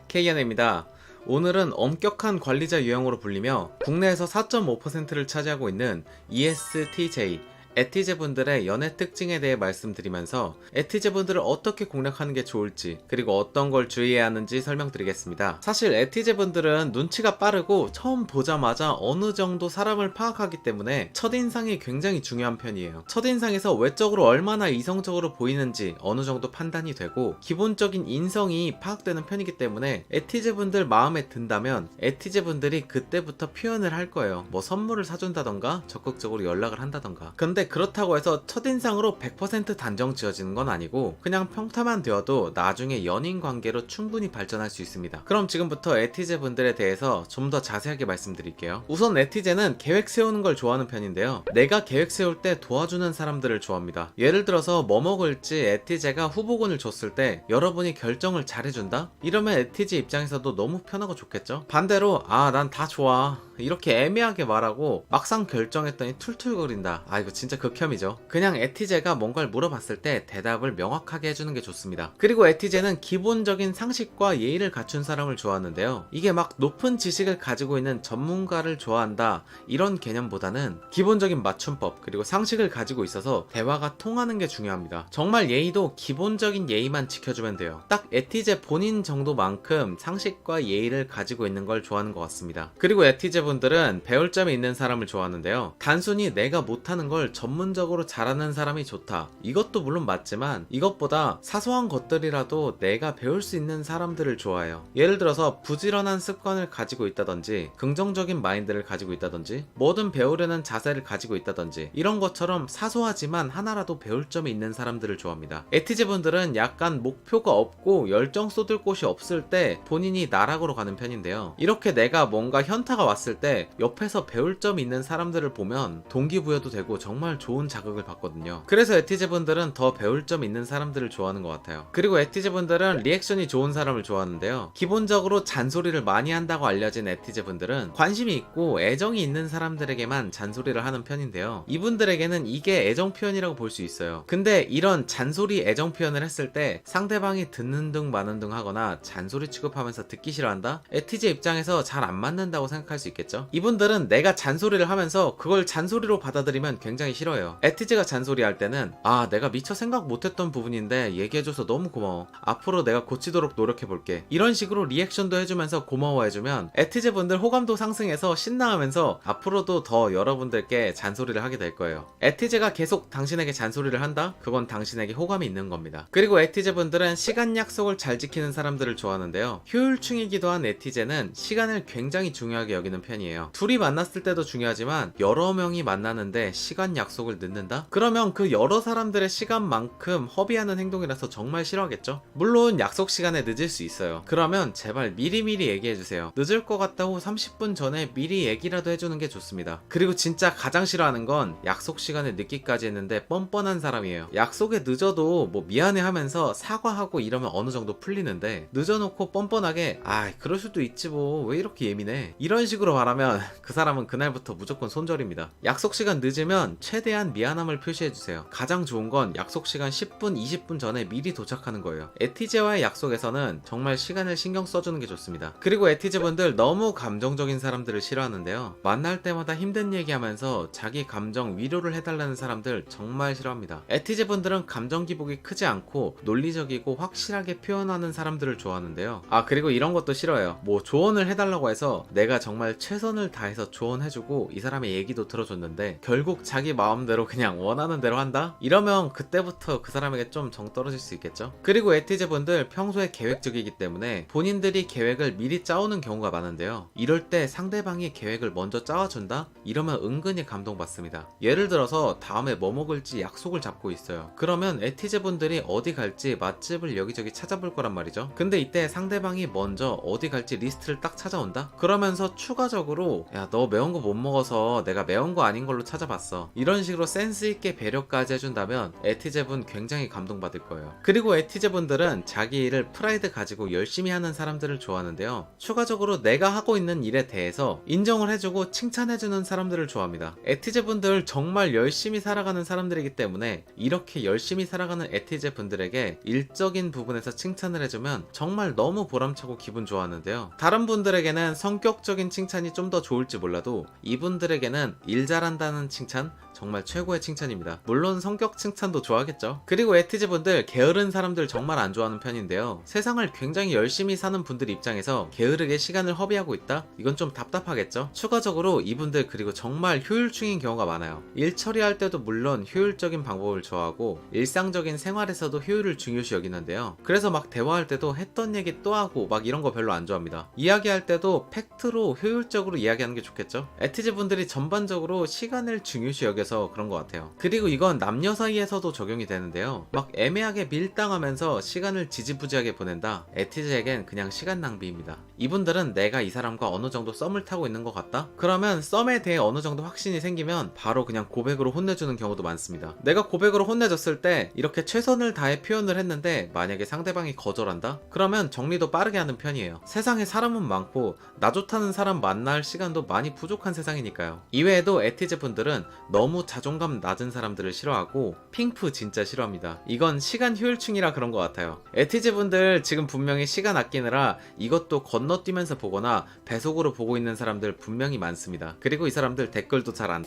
K연입니다. 오늘은 엄격한 관리자 유형으로 불리며 국내에서 4.5%를 차지하고 있는 ESTJ 에티제분들의 연애 특징에 대해 말씀드리면서 에티제분들을 어떻게 공략하는 게 좋을지 그리고 어떤 걸 주의해야 하는지 설명드리겠습니다. 사실 에티제분들은 눈치가 빠르고 처음 보자마자 어느 정도 사람을 파악하기 때문에 첫인상이 굉장히 중요한 편이에요. 첫인상에서 외적으로 얼마나 이성적으로 보이는지 어느 정도 판단이 되고 기본적인 인성이 파악되는 편이기 때문에 에티제분들 마음에 든다면 에티제분들이 그때부터 표현을 할 거예요. 뭐 선물을 사준다던가 적극적으로 연락을 한다던가. 근데 그렇다고 해서 첫인상으로 100% 단정 지어지는 건 아니고 그냥 평타만 되어도 나중에 연인 관계로 충분히 발전할 수 있습니다. 그럼 지금부터 에티제 분들에 대해서 좀 더 자세하게 말씀드릴게요. 우선 에티제는 계획 세우는 걸 좋아하는 편인데요. 내가 계획 세울 때 도와주는 사람들을 좋아합니다. 예를 들어서 뭐 먹을지 에티제가 후보군을 줬을 때 여러분이 결정을 잘해준다? 이러면 에티제 입장에서도 너무 편하고 좋겠죠? 반대로 난 다 좋아 이렇게 애매하게 말하고 막상 결정했더니 툴툴거린다. 이거 진짜 극혐이죠. 그냥 에티제가 뭔가를 물어봤을 때 대답을 명확하게 해주는 게 좋습니다. 그리고 에티제는 기본적인 상식과 예의를 갖춘 사람을 좋아하는데요. 이게 막 높은 지식을 가지고 있는 전문가를 좋아한다 이런 개념보다는 기본적인 맞춤법 그리고 상식을 가지고 있어서 대화가 통하는 게 중요합니다. 정말 예의도 기본적인 예의만 지켜주면 돼요. 딱 에티제 본인 정도만큼 상식과 예의를 가지고 있는 걸 좋아하는 것 같습니다. 그리고 에티제 분들은 배울 점이 있는 사람을 좋아하는데요. 단순히 내가 못하는 걸 전문적으로 잘하는 사람이 좋다. 이것도 물론 맞지만 이것보다 사소한 것들이라도 내가 배울 수 있는 사람들을 좋아해요. 예를 들어서 부지런한 습관을 가지고 있다든지 긍정적인 마인드를 가지고 있다든지 뭐든 배우려는 자세를 가지고 있다든지 이런 것처럼 사소하지만 하나라도 배울 점이 있는 사람들을 좋아합니다. 에티제 분들은 약간 목표가 없고 열정 쏟을 곳이 없을 때 본인이 나락으로 가는 편인데요. 이렇게 내가 뭔가 현타가 왔을 때 옆에서 배울 점이 있는 사람들을 보면 동기부여도 되고 정말 좋은 자극을 받거든요. 그래서 에티제 분들은 더 배울 점 있는 사람들을 좋아하는 것 같아요. 그리고 에티제 분들은 리액션이 좋은 사람을 좋아하는데요. 기본적으로 잔소리를 많이 한다고 알려진 에티제 분들은 관심이 있고 애정이 있는 사람들에게만 잔소리를 하는 편인데요. 이분들에게는 이게 애정 표현이라고 볼 수 있어요. 근데 이런 잔소리 애정 표현을 했을 때 상대방이 듣는 둥 마는 둥 하거나 잔소리 취급하면서 듣기 싫어한다? 에티제 입장에서 잘 안 맞는다고 생각할 수 있겠죠? 이분들은 내가 잔소리를 하면서 그걸 잔소리로 받아들이면 굉장히 싫어요. 에티제가 잔소리할 때는 내가 미처 생각 못했던 부분인데 얘기해줘서 너무 고마워. 앞으로 내가 고치도록 노력해볼게. 이런 식으로 리액션도 해주면서 고마워해주면 에티제 분들 호감도 상승해서 신나하면서 앞으로도 더 여러분들께 잔소리를 하게 될 거예요. 에티제가 계속 당신에게 잔소리를 한다? 그건 당신에게 호감이 있는 겁니다. 그리고 에티제 분들은 시간 약속을 잘 지키는 사람들을 좋아하는데요. 효율충이기도 한 에티제는 시간을 굉장히 중요하게 여기는 편이에요. 둘이 만났을 때도 중요하지만 여러 명이 만나는데 시간 약속을 늦는다? 그러면 그 여러 사람들의 시간만큼 허비하는 행동이라서 정말 싫어하겠죠? 물론 약속 시간에 늦을 수 있어요. 그러면 제발 미리미리 얘기해주세요. 늦을 것 같다고 30분 전에 미리 얘기라도 해주는 게 좋습니다. 그리고 진짜 가장 싫어하는 건 약속 시간에 늦기까지 했는데 뻔뻔한 사람이에요. 약속에 늦어도 뭐 미안해 하면서 사과하고 이러면 어느 정도 풀리는데 늦어놓고 뻔뻔하게 그럴 수도 있지 뭐 왜 이렇게 예민해 이런 식으로 말하면 그 사람은 그날부터 무조건 손절입니다. 약속 시간 늦으면 최대한 미안함을 표시해주세요. 가장 좋은 건 약속 시간 10분, 20분 전에 미리 도착하는 거예요. 에티제와의 약속에서는 정말 시간을 신경 써주는 게 좋습니다. 그리고 에티제 분들 너무 감정적인 사람들을 싫어하는데요. 만날 때마다 힘든 얘기하면서 자기 감정 위로를 해달라는 사람들 정말 싫어합니다. 에티제 분들은 감정 기복이 크지 않고 논리적이고 확실하게 표현하는 사람들을 좋아하는데요. 그리고 이런 것도 싫어요. 뭐 조언을 해달라고 해서 내가 정말 최선을 다해서 조언해주고 이 사람의 얘기도 들어줬는데 결국 자기 마음대로 그냥 원하는 대로 한다? 이러면 그때부터 그 사람에게 좀 정 떨어질 수 있겠죠. 그리고 에티제 분들 평소에 계획적이기 때문에 본인들이 계획을 미리 짜오는 경우가 많은데요. 이럴 때 상대방이 계획을 먼저 짜와준다? 이러면 은근히 감동받습니다. 예를 들어서 다음에 뭐 먹을지 약속을 잡고 있어요. 그러면 에티제 분들이 어디 갈지 맛집을 여기저기 찾아볼 거란 말이죠. 근데 이때 상대방이 먼저 어디 갈지 리스트를 딱 찾아온다? 그러면서 추가적으로 야, 너 매운 거 못 먹어서 내가 매운 거 아닌 걸로 찾아봤어. 이런 식으로 센스 있게 배려까지 해준다면 에티제 분 굉장히 감동받을 거예요. 그리고 에티제 분들은 자기 일을 프라이드 가지고 열심히 하는 사람들을 좋아하는데요. 추가적으로 내가 하고 있는 일에 대해서 인정을 해주고 칭찬해주는 사람들을 좋아합니다. 에티제 분들 정말 열심히 살아가는 사람들이기 때문에 이렇게 열심히 살아가는 에티제 분들에게 일적인 부분에서 칭찬을 해주면 정말 너무 보람차고 기분 좋아하는데요. 다른 분들에게는 성격적인 칭찬이 좀 더 좋을지 몰라도 이분들에게는 일 잘한다는 칭찬 정말 최고의 칭찬입니다. 물론 성격 칭찬도 좋아하겠죠. 그리고 에티제 분들 게으른 사람들 정말 안 좋아하는 편인데요. 세상을 굉장히 열심히 사는 분들 입장에서 게으르게 시간을 허비하고 있다? 이건 좀 답답하겠죠. 추가적으로 이분들 그리고 정말 효율충인 경우가 많아요. 일 처리할 때도 물론 효율적인 방법을 좋아하고 일상적인 생활에서도 효율을 중요시 여기는데요. 그래서 막 대화할 때도 했던 얘기 또 하고 막 이런 거 별로 안 좋아합니다. 이야기할 때도 팩트로 효율적으로 이야기하는 게 좋겠죠. 에티제 분들이 전반적으로 시간을 중요시 여겨서 그런 것 같아요. 그리고 이건 남녀 사이에서도 적용이 되는데요. 막 애매하게 밀당하면서 시간을 지지부지하게 보낸다? 에티제에겐 그냥 시간 낭비입니다. 이분들은 내가 이 사람과 어느 정도 썸을 타고 있는 것 같다? 그러면 썸에 대해 어느 정도 확신이 생기면 바로 그냥 고백으로 혼내주는 경우도 많습니다. 내가 고백으로 혼내줬을 때 이렇게 최선을 다해 표현을 했는데 만약에 상대방이 거절한다? 그러면 정리도 빠르게 하는 편이에요. 세상에 사람은 많고 나 좋다는 사람 만날 시간도 많이 부족한 세상이니까요. 이외에도 에티제 분들은 너무 자존감 낮은 사람들을 싫어하고 핑프 진짜 싫어합니다. 이건 시간 효율충이라 그런 것 같아요. 에티제 분들 지금 분명히 시간 아끼느라 이것도 건너뛰면서 보거나 배속으로 보고 있는 사람들 분명히 많습니다. 그리고 이 사람들 댓글도 잘 안...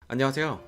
안녕하세요,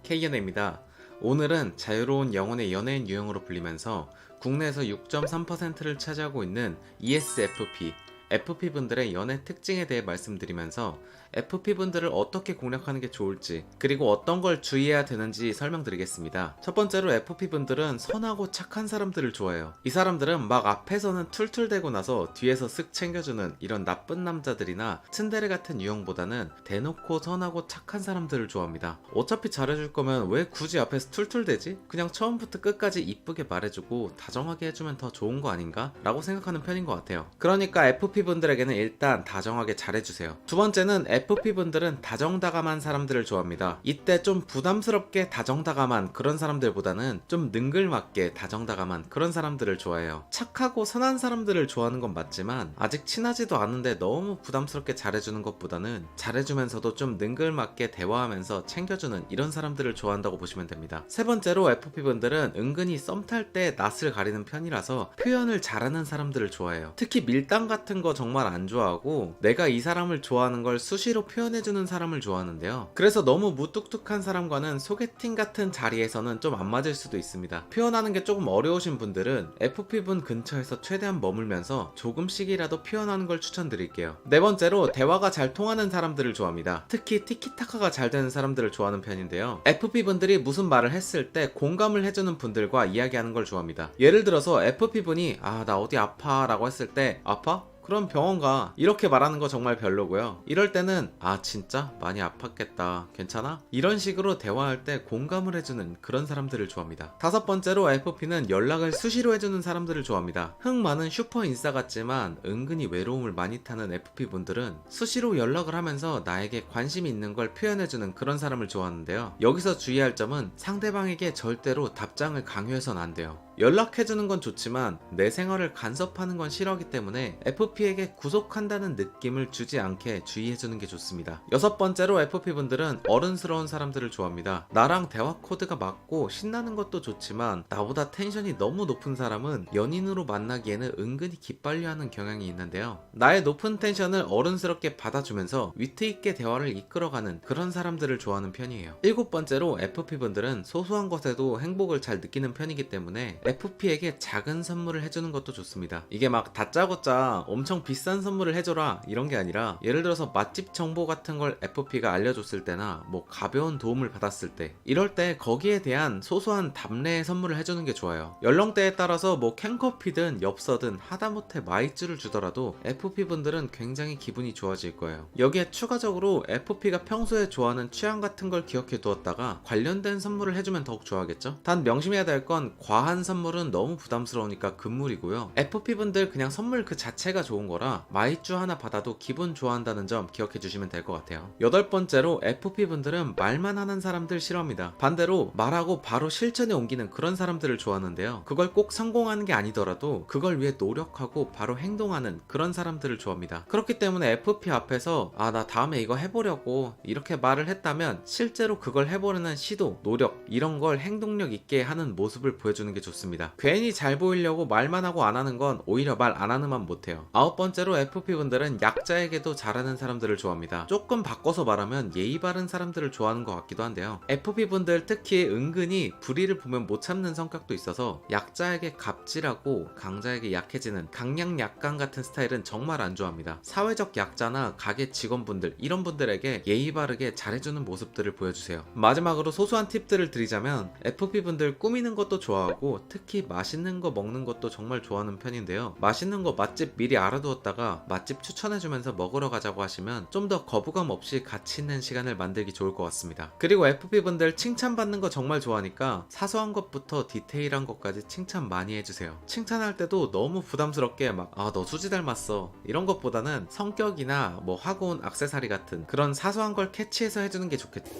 K연애입니다. 오늘은 자유로운 영혼의 연예인 유형으로 불리면서 국내에서 6.3%를 차지하고 있는 ESFP, FP분들의 연애 특징에 대해 말씀드리면서 FP분들을 어떻게 공략하는 게 좋을지 그리고 어떤 걸 주의해야 되는지 설명드리겠습니다. 첫 번째로 FP분들은 선하고 착한 사람들을 좋아해요. 이 사람들은 막 앞에서는 툴툴대고 나서 뒤에서 쓱 챙겨주는 이런 나쁜 남자들이나 츤데레 같은 유형보다는 대놓고 선하고 착한 사람들을 좋아합니다. 어차피 잘해줄 거면 왜 굳이 앞에서 툴툴대지? 그냥 처음부터 끝까지 이쁘게 말해주고 다정하게 해주면 더 좋은 거 아닌가? 라고 생각하는 편인 것 같아요. 그러니까 FP분들에게는 일단 다정하게 잘해주세요. 두 번째는 FP분들은 다정다감한 사람들을 좋아합니다. 이때 좀 부담스럽게 다정다감한 그런 사람들보다는 좀 능글맞게 다정다감한 그런 사람들을 좋아해요. 착하고 선한 사람들을 좋아하는 건 맞지만 아직 친하지도 않은데 너무 부담스럽게 잘해주는 것보다는 잘해주면서도 좀 능글맞게 대화하면서 챙겨주는 이런 사람들을 좋아한다고 보시면 됩니다. 세 번째로 FP분들은 은근히 썸 탈 때 낯을 가리는 편이라서 표현을 잘하는 사람들을 좋아해요. 특히 밀당 같은 거 정말 안 좋아하고 내가 이 사람을 좋아하는 걸 수시로 표현해주는 사람을 좋아하는데요. 그래서 너무 무뚝뚝한 사람과는 소개팅 같은 자리에서는 좀 안 맞을 수도 있습니다. 표현하는 게 조금 어려우신 분들은 FP분 근처에서 최대한 머물면서 조금씩이라도 표현하는 걸 추천드릴게요. 네 번째로 대화가 잘 통하는 사람들을 좋아합니다. 특히 티키타카가 잘 되는 사람들을 좋아하는 편인데요. FP분들이 무슨 말을 했을 때 공감을 해주는 분들과 이야기하는 걸 좋아합니다. 예를 들어서 FP분이 나 어디 아파 라고 했을 때 아파? 그럼 병원 가 이렇게 말하는 거 정말 별로고요. 이럴 때는 진짜 많이 아팠겠다 괜찮아? 이런 식으로 대화할 때 공감을 해주는 그런 사람들을 좋아합니다. 다섯 번째로 FP는 연락을 수시로 해주는 사람들을 좋아합니다. 흥 많은 슈퍼 인싸 같지만 은근히 외로움을 많이 타는 FP분들은 수시로 연락을 하면서 나에게 관심이 있는 걸 표현해주는 그런 사람을 좋아하는데요. 여기서 주의할 점은 상대방에게 절대로 답장을 강요해서는 안 돼요. 연락해주는 건 좋지만 내 생활을 간섭하는 건 싫어하기 때문에 FP에게 구속한다는 느낌을 주지 않게 주의해주는 게 좋습니다. 여섯 번째로 FP분들은 어른스러운 사람들을 좋아합니다. 나랑 대화 코드가 맞고 신나는 것도 좋지만 나보다 텐션이 너무 높은 사람은 연인으로 만나기에는 은근히 기빨려하는 경향이 있는데요. 나의 높은 텐션을 어른스럽게 받아주면서 위트 있게 대화를 이끌어가는 그런 사람들을 좋아하는 편이에요. 일곱 번째로 FP분들은 소소한 것에도 행복을 잘 느끼는 편이기 때문에 FP에게 작은 선물을 해주는 것도 좋습니다. 이게 막 다짜고짜 엄청 비싼 선물을 해줘라 이런 게 아니라, 예를 들어서 맛집 정보 같은 걸 FP가 알려줬을 때나 뭐 가벼운 도움을 받았을 때, 이럴 때 거기에 대한 소소한 답례의 선물을 해주는 게 좋아요. 연령대에 따라서 뭐 캔커피든 엽서든 하다못해 마이쮸를 주더라도 FP분들은 굉장히 기분이 좋아질 거예요. 여기에 추가적으로 FP가 평소에 좋아하는 취향 같은 걸 기억해 두었다가 관련된 선물을 해주면 더욱 좋아하겠죠? 단 명심해야 될 건 과한 선물은 너무 부담스러우니까 금물이고요. FP분들 그냥 선물 그 자체가 좋은 거라 마이쮸 하나 받아도 기분 좋아한다는 점 기억해 주시면 될 것 같아요. 여덟 번째로 FP분들은 말만 하는 사람들 싫어합니다. 반대로 말하고 바로 실천에 옮기는 그런 사람들을 좋아하는데요. 그걸 꼭 성공하는 게 아니더라도 그걸 위해 노력하고 바로 행동하는 그런 사람들을 좋아합니다. 그렇기 때문에 FP 앞에서 나 다음에 이거 해보려고 이렇게 말을 했다면 실제로 그걸 해보려는 시도, 노력 이런 걸 행동력 있게 하는 모습을 보여주는 게 좋습니다. 괜히 잘 보이려고 말만 하고 안 하는 건 오히려 말 안 하는 만 못해요. 아홉 번째로 FP분들은 약자에게도 잘하는 사람들을 좋아합니다. 조금 바꿔서 말하면 예의 바른 사람들을 좋아하는 것 같기도 한데요. FP분들 특히 은근히 불의를 보면 못 참는 성격도 있어서 약자에게 갑질하고 강자에게 약해지는 강약약강 같은 스타일은 정말 안 좋아합니다. 사회적 약자나 가게 직원분들 이런 분들에게 예의 바르게 잘해주는 모습들을 보여주세요. 마지막으로 소소한 팁들을 드리자면, FP분들 꾸미는 것도 좋아하고 특히 맛있는 거 먹는 것도 정말 좋아하는 편인데요. 맛있는 거 맛집 미리 알아두었다가 맛집 추천해주면서 먹으러 가자고 하시면 좀 더 거부감 없이 가치 있는 시간을 만들기 좋을 것 같습니다. 그리고 FP분들 칭찬받는 거 정말 좋아하니까 사소한 것부터 디테일한 것까지 칭찬 많이 해주세요. 칭찬할 때도 너무 부담스럽게 막 너 수지 닮았어 이런 것보다는 성격이나 뭐 하고 온 액세서리 같은 그런 사소한 걸 캐치해서 해주는 게 좋겠죠.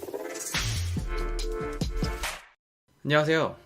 안녕하세요,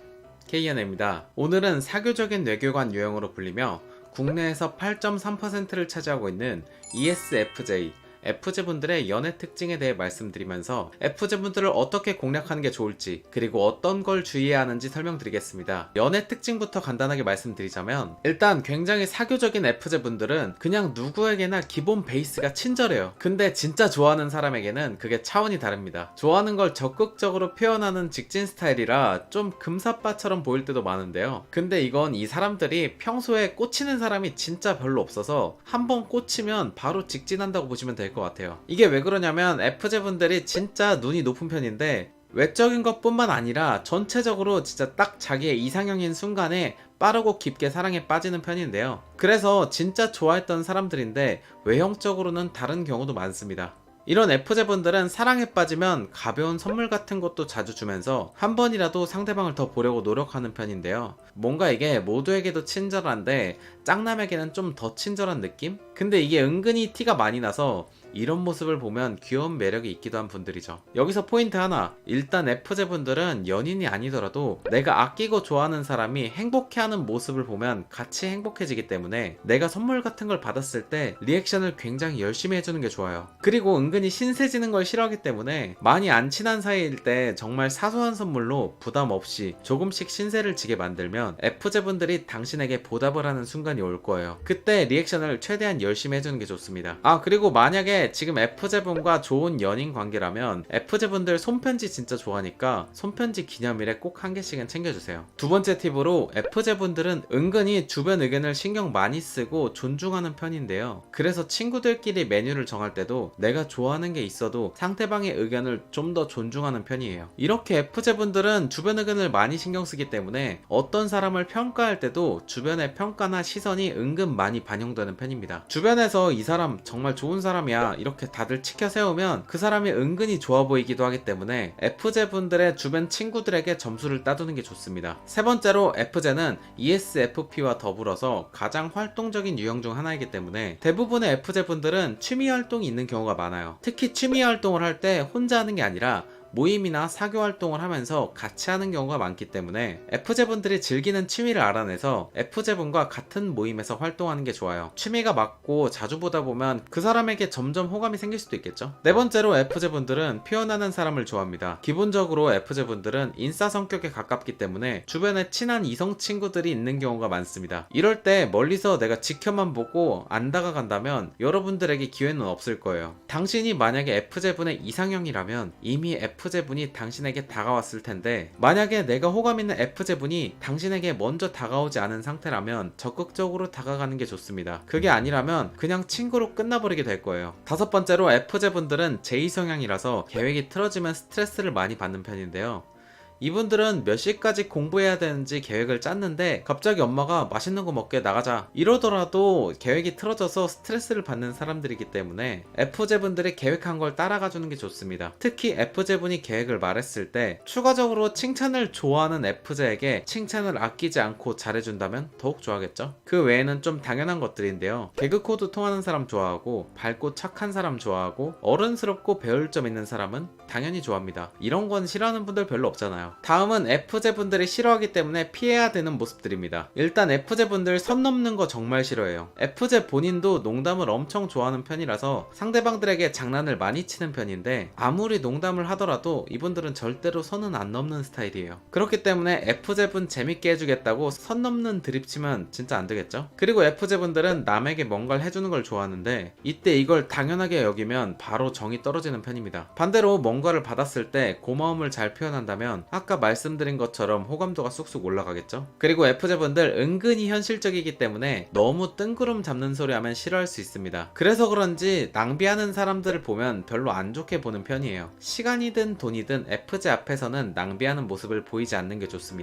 K연애입니다. 오늘은 사교적인 외교관 유형으로 불리며 국내에서 8.3%를 차지하고 있는 ESFJ FJ분들의 연애 특징에 대해 말씀드리면서 FJ분들을 어떻게 공략하는 게 좋을지, 그리고 어떤 걸 주의해야 하는지 설명드리겠습니다. 연애 특징부터 간단하게 말씀드리자면, 일단 굉장히 사교적인 FJ분들은 그냥 누구에게나 기본 베이스가 친절해요. 근데 진짜 좋아하는 사람에게는 그게 차원이 다릅니다. 좋아하는 걸 적극적으로 표현하는 직진 스타일이라 좀 금사빠처럼 보일 때도 많은데요. 근데 이건 이 사람들이 평소에 꽂히는 사람이 진짜 별로 없어서 한번 꽂히면 바로 직진한다고 보시면 될 것 같아요. 이게 왜 그러냐면, FJ분들이 진짜 눈이 높은 편인데 외적인 것뿐만 아니라 전체적으로 진짜 딱 자기의 이상형인 순간에 빠르고 깊게 사랑에 빠지는 편인데요. 그래서 진짜 좋아했던 사람들인데 외형적으로는 다른 경우도 많습니다. 이런 FJ분들은 사랑에 빠지면 가벼운 선물 같은 것도 자주 주면서 한 번이라도 상대방을 더 보려고 노력하는 편인데요. 뭔가 이게 모두에게도 친절한데 짝남에게는 좀 더 친절한 느낌? 근데 이게 은근히 티가 많이 나서 이런 모습을 보면 귀여운 매력이 있기도 한 분들이죠. 여기서 포인트 하나, 일단 FJ분들은 연인이 아니더라도 내가 아끼고 좋아하는 사람이 행복해하는 모습을 보면 같이 행복해지기 때문에 내가 선물 같은 걸 받았을 때 리액션을 굉장히 열심히 해주는 게 좋아요. 그리고 은근히 신세지는 걸 싫어하기 때문에 많이 안 친한 사이일 때 정말 사소한 선물로 부담 없이 조금씩 신세를 지게 만들면 FJ분들이 당신에게 보답을 하는 순간이 올 거예요. 그때 리액션을 최대한 열심히 해주는 게 좋습니다. 그리고 만약에 지금 FJ분과 좋은 연인 관계라면 FJ분들 손편지 진짜 좋아하니까 손편지 기념일에 꼭 한 개씩은 챙겨주세요. 두 번째 팁으로, FJ분들은 은근히 주변 의견을 신경 많이 쓰고 존중하는 편인데요. 그래서 친구들끼리 메뉴를 정할 때도 내가 좋아하는 게 있어도 상대방의 의견을 좀 더 존중하는 편이에요. 이렇게 FJ분들은 주변 의견을 많이 신경 쓰기 때문에 어떤 사람을 평가할 때도 주변의 평가나 시선이 은근 많이 반영되는 편입니다. 주변에서 이 사람 정말 좋은 사람이야 이렇게 다들 치켜 세우면 그 사람이 은근히 좋아 보이기도 하기 때문에 FJ분들의 주변 친구들에게 점수를 따두는 게 좋습니다. 세 번째로, FJ는 ESFP와 더불어서 가장 활동적인 유형 중 하나이기 때문에 대부분의 FJ분들은 취미 활동이 있는 경우가 많아요. 특히 취미 활동을 할 때 혼자 하는 게 아니라 모임이나 사교 활동을 하면서 같이 하는 경우가 많기 때문에 F제분들이 즐기는 취미를 알아내서 F제분과 같은 모임에서 활동하는 게 좋아요. 취미가 맞고 자주 보다 보면 그 사람에게 점점 호감이 생길 수도 있겠죠. 네 번째로 F제분들은 표현하는 사람을 좋아합니다. 기본적으로 F제분들은 인싸 성격에 가깝기 때문에 주변에 친한 이성 친구들이 있는 경우가 많습니다. 이럴 때 멀리서 내가 지켜만 보고 안 다가간다면 여러분들에게 기회는 없을 거예요. 당신이 만약에 F제분의 이상형이라면 이미 F제분이 당신에게 다가왔을 텐데, 만약에 내가 호감 있는 F제분이 당신에게 먼저 다가오지 않은 상태라면 적극적으로 다가가는 게 좋습니다. 그게 아니라면 그냥 친구로 끝나버리게 될 거예요. 다섯 번째로 F제분들은 제2성향이라서 계획이 틀어지면 스트레스를 많이 받는 편인데요. 이분들은 몇 시까지 공부해야 되는지 계획을 짰는데 갑자기 엄마가 맛있는 거 먹게 나가자 이러더라도 계획이 틀어져서 스트레스를 받는 사람들이기 때문에 F제분들이 계획한 걸 따라가 주는 게 좋습니다. 특히 F제분이 계획을 말했을 때 추가적으로 칭찬을 좋아하는 F제에게 칭찬을 아끼지 않고 잘해준다면 더욱 좋아하겠죠. 그 외에는 좀 당연한 것들인데요. 개그코드 통하는 사람 좋아하고, 밝고 착한 사람 좋아하고, 어른스럽고 배울 점 있는 사람은 당연히 좋아합니다. 이런 건 싫어하는 분들 별로 없잖아요. 다음은 F제분들이 싫어하기 때문에 피해야 되는 모습들입니다. 일단 F제분들 선 넘는 거 정말 싫어해요. F제 본인도 농담을 엄청 좋아하는 편이라서 상대방들에게 장난을 많이 치는 편인데, 아무리 농담을 하더라도 이분들은 절대로 선은 안 넘는 스타일이에요. 그렇기 때문에 F제분 재밌게 해주겠다고 선 넘는 드립 치면 진짜 안 되겠죠? 그리고 F제분들은 남에게 뭔가를 해주는 걸 좋아하는데, 이때 이걸 당연하게 여기면 바로 정이 떨어지는 편입니다. 반대로 뭔가를 받았을 때 고마움을 잘 표현한다면 아까 말씀드린 것처럼 호감도가 쑥쑥 올라가겠죠. 그리고 F제분들 은근히 현실적이기 때문에 너무 뜬구름 잡는 소리 하면 싫어할 수 있습니다. 그래서 그런지 낭비하는 사람들을 보면 별로 안 좋게 보는 편이에요. 시간이든 돈이든 F제 앞에서는 낭비하는 모습을 보이지 않는 게 좋습니다.